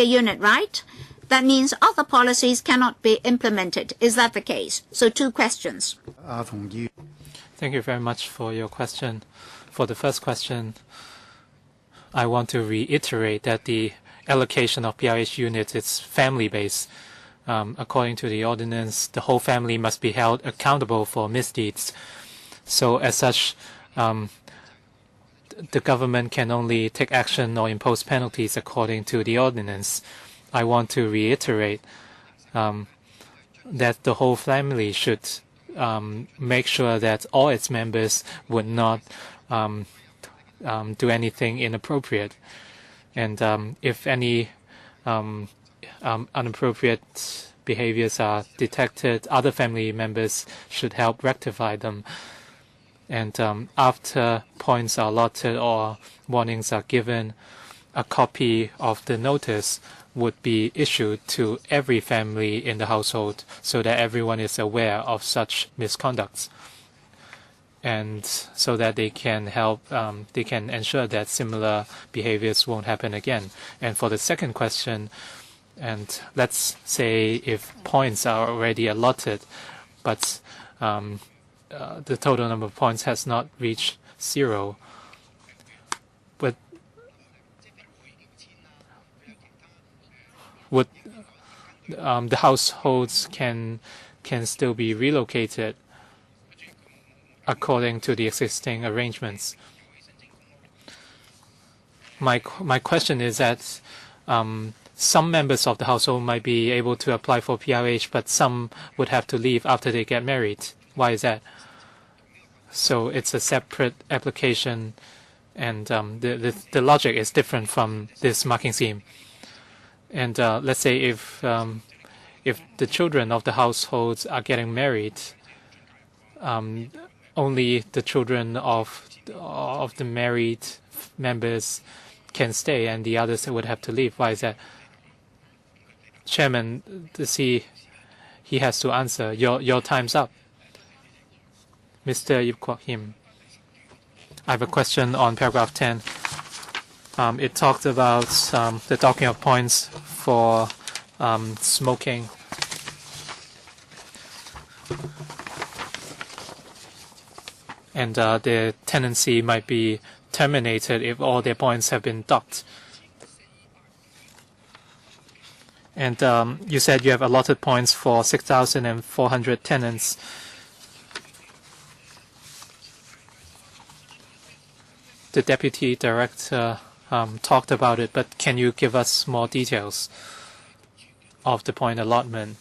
unit, right? That means other policies cannot be implemented. Is that the case? So 2 questions. Thank you very much for your question. For the first question, I want to reiterate that the allocation of PRH units is family-based. According to the ordinance, the whole family must be held accountable for misdeeds. So as such, the government can only take action or impose penalties according to the ordinance. I want to reiterate that the whole family should make sure that all its members would not do anything inappropriate. And if any inappropriate behaviors are detected, other family members should help rectify them. And after points are allotted or warnings are given, a copy of the notice would be issued to every family in the household so that everyone is aware of such misconducts, and so that they can help, they can ensure that similar behaviors won't happen again. And for the second question, and let's say if points are already allotted, but the total number of points has not reached 0, but would the households can still be relocated according to the existing arrangements? My question is that some members of the household might be able to apply for PRH, but some would have to leave after they get married. Why is that? So it's a separate application, and the logic is different from this marking scheme. And let's say if the children of the households are getting married, only the children of the married members can stay, and the others would have to leave. Why is that? Chairman, he has to answer. Your time's up. Mr. Yip Kwok Him. I have a question on paragraph 10. It talked about the docking of points for smoking. And the tenancy might be terminated if all their points have been docked. And you said you have allotted points for 6,400 tenants. The deputy director talked about it, but can you give us more details of the point allotment?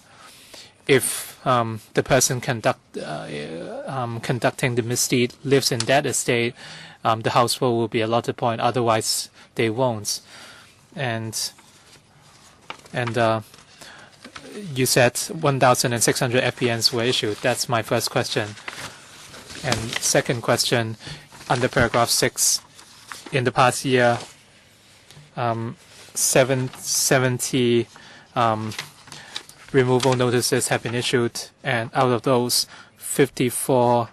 If the person conducting the misdeed lives in that estate, the household will be allotted point. Otherwise, they won't. And you said 1,600 FPNs were issued. That's my first question. And second question, under paragraph 6, in the past year, 70 removal notices have been issued, and out of those, 54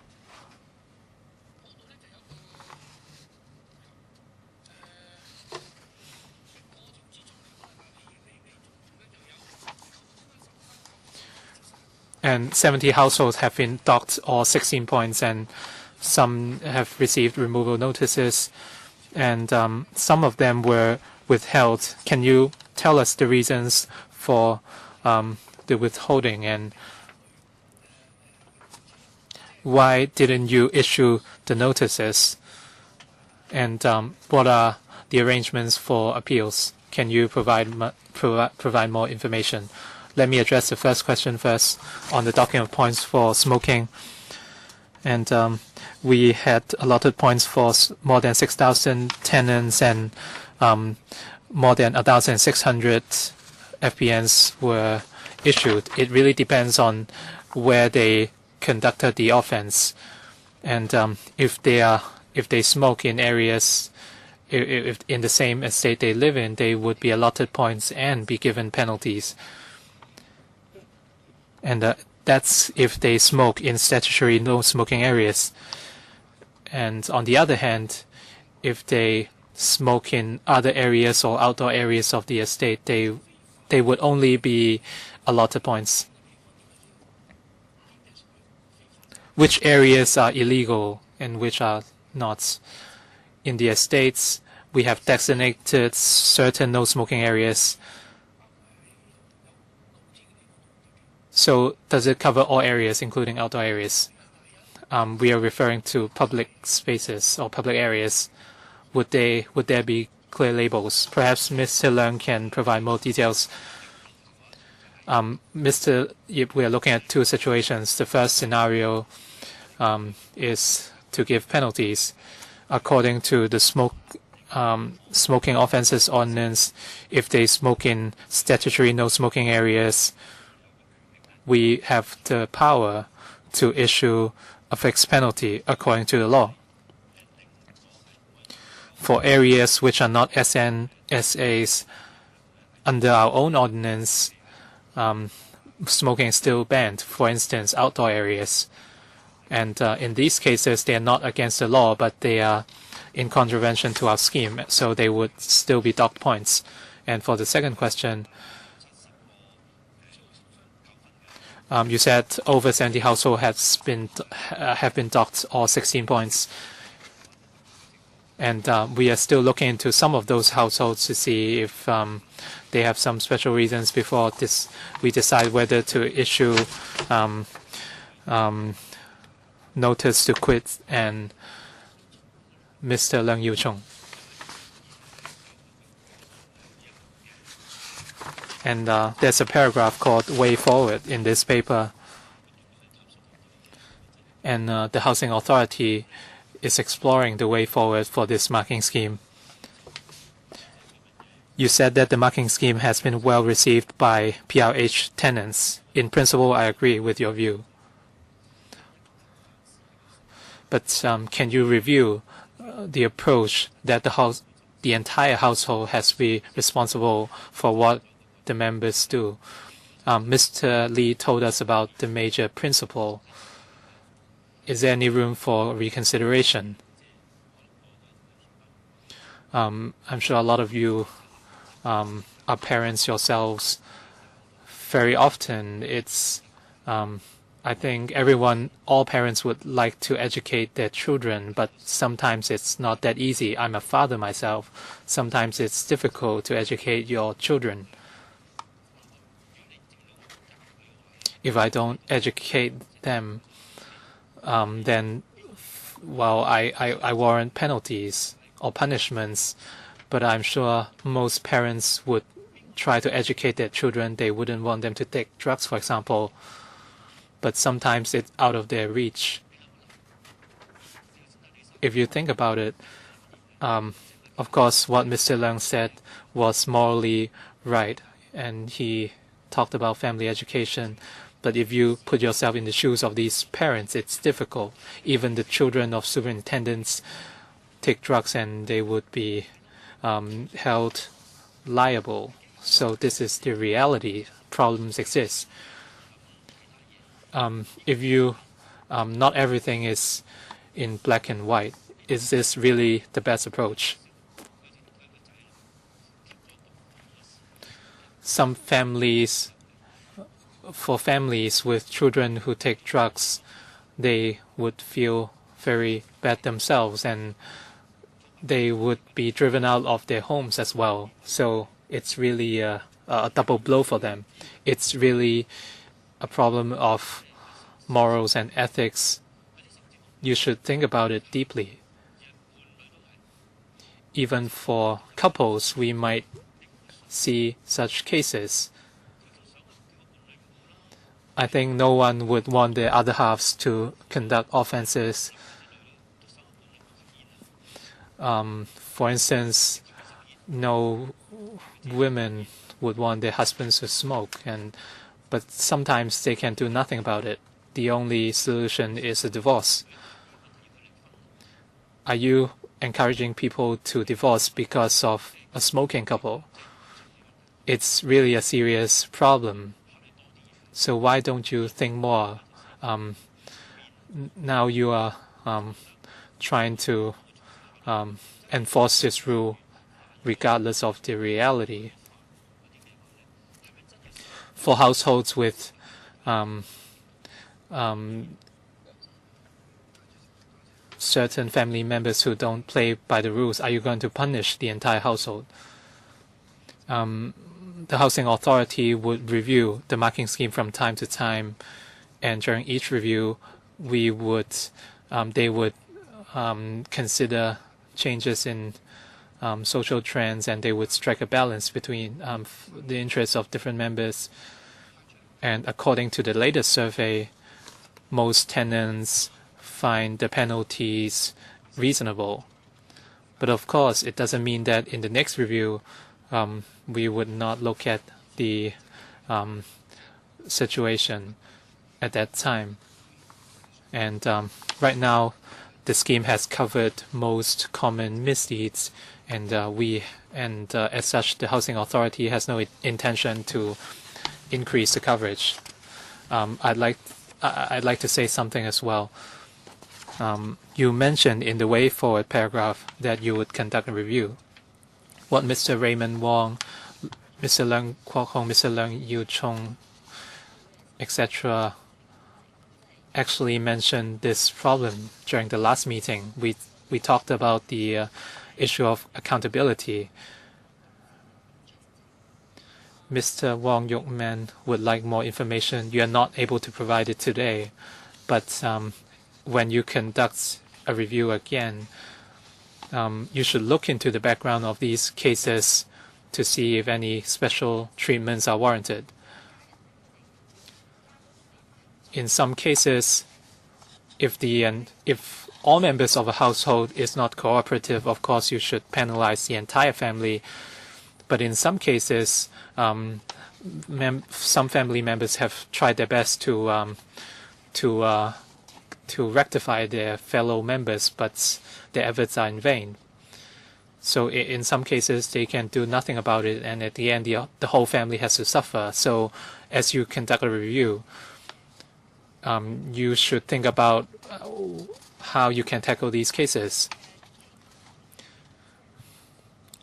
and 70 households have been docked, or 16 points, and some have received removal notices, and some of them were withheld. Can you tell us the reasons for the withholding, and why didn't you issue the notices? And what are the arrangements for appeals? Can you provide more information? Let me address the first question first on the docking of points for smoking. And we had allotted points for more than 6,000 tenants, and more than 1,600 FPNs were issued. It really depends on where they conducted the offense, and if they smoke in areas, if in the same estate they live in, they would be allotted points and be given penalties. And that's if they smoke in statutory no smoking areas. And on the other hand, if they smoke in other areas or outdoor areas of the estate, they would only be allotted points. Which areas are illegal and which are not? In the estates, we have designated certain no smoking areas. So does it cover all areas, including outdoor areas? We are referring to public spaces or public areas. Would there be clear labels? Perhaps Mr. Leung can provide more details. Mr. Yip, we are looking at two situations. The first scenario is to give penalties according to the smoking offences ordinance. If they smoke in statutory no smoking areas, we have the power to issue a fixed penalty according to the law. For areas which are not SNSAs, under our own ordinance, smoking is still banned. For instance, outdoor areas. And in these cases, they are not against the law, but they are in contravention to our scheme, so they would still be docked points. And for the second question, you said over 70 households have been docked all 16 points. And we are still looking into some of those households to see if they have some special reasons before we decide whether to issue notice to quit and Mr. Leung Yu-chung. And there's a paragraph called Way Forward in this paper. And the Housing Authority is exploring the way forward for this marking scheme. You said that the marking scheme has been well received by PRH tenants. In principle, I agree with your view. But can you review the approach that the entire household has to be responsible for what the members do? Mr. Lee told us about the major principle. Is there any room for reconsideration? I'm sure a lot of you are parents yourselves. Very often, it's I think all parents would like to educate their children, but sometimes it's not that easy. I'm a father myself. Sometimes it's difficult to educate your children. If I don't educate them, then, well, I warrant penalties or punishments, but I'm sure most parents would try to educate their children. They wouldn't want them to take drugs, for example, but sometimes it's out of their reach. If you think about it, of course, what Mr. Leung said was morally right, and he talked about family education. But if you put yourself in the shoes of these parents, it's difficult. Even the children of superintendents take drugs and they would be held liable. So this is the reality. Problems exist. If you, not everything is in black and white. Is this really the best approach? Some families, for families with children who take drugs, they would feel very bad themselves, and they would be driven out of their homes as well. So it's really a double blow for them. It's really a problem of morals and ethics. You should think about it deeply. Even for couples, we might see such cases. I think no one would want their other halves to conduct offenses. For instance, no women would want their husbands to smoke, but sometimes they can do nothing about it. The only solution is a divorce. Are you encouraging people to divorce because of a smoking couple? It's really a serious problem. So why don't you think more? Now you are trying to enforce this rule regardless of the reality. For households with certain family members who don't play by the rules, are you going to punish the entire household? The housing authority would review the marking scheme from time to time, and during each review, they would consider changes in social trends, and they would strike a balance between the interests of different members. And according to the latest survey, most tenants find the penalties reasonable. But of course, it doesn't mean that in the next review, we would not look at the situation at that time. And right now, the scheme has covered most common misdeeds, and as such, the housing authority has no intention to increase the coverage. I'd like to say something as well. You mentioned in the way forward paragraph that you would conduct a review. What Mr. Raymond Wong, Mr. Leung Kwok Hong, Mr. Leung Yu Chung, etc. actually mentioned this problem during the last meeting. We talked about the issue of accountability. Mr. Wong Yuk Man would like more information. You are not able to provide it today, but when you conduct a review again, you should look into the background of these cases to see if any special treatments are warranted. In some cases, if all members of a household is not cooperative, of course you should penalize the entire family. But in some cases, some family members have tried their best to rectify their fellow members, but their efforts are in vain. So in some cases, they can do nothing about it, and at the end, the whole family has to suffer. So as you conduct a review, you should think about how you can tackle these cases.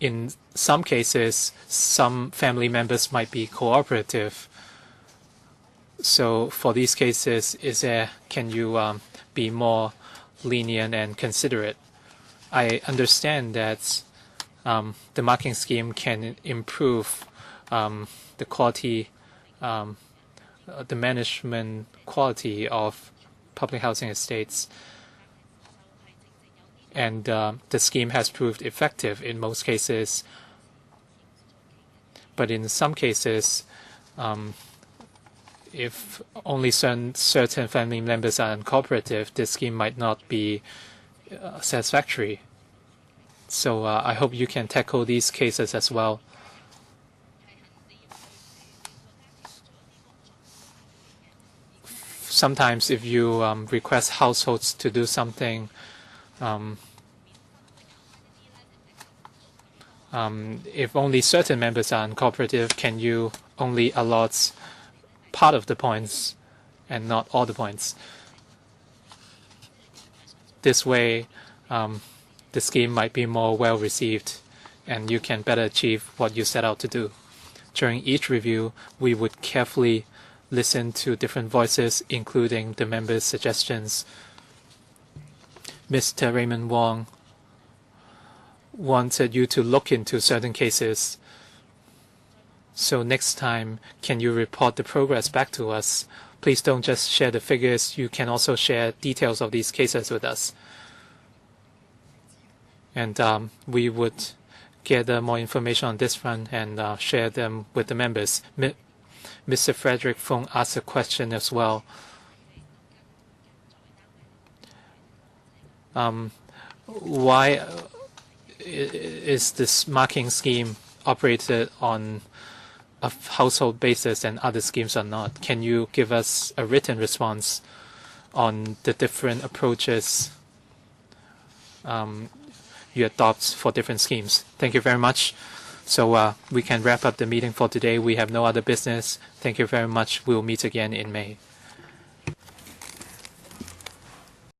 In some cases, some family members might be cooperative. So for these cases, can you be more lenient and considerate? I understand that the marking scheme can improve the quality, the management quality of public housing estates, and the scheme has proved effective in most cases. But in some cases, if only certain family members are uncooperative, this scheme might not be satisfactory. So I hope you can tackle these cases as well. Sometimes if you request households to do something, if only certain members are uncooperative, can you only allot part of the points and not all the points? This way, the scheme might be more well received, and you can better achieve what you set out to do. During each review, we would carefully listen to different voices, including the members' suggestions. Mr. Raymond Wong wanted you to look into certain cases. So next time, can you report the progress back to us? Please don't just share the figures. You can also share details of these cases with us. And we would gather more information on this front and share them with the members. Mr. Frederick Fung asked a question as well. Why is this marking scheme operated on a household basis and other schemes are not? Can you give us a written response on the different approaches you adopt for different schemes? Thank you very much. So we can wrap up the meeting for today. We have no other business. Thank you very much. We'll meet again in May.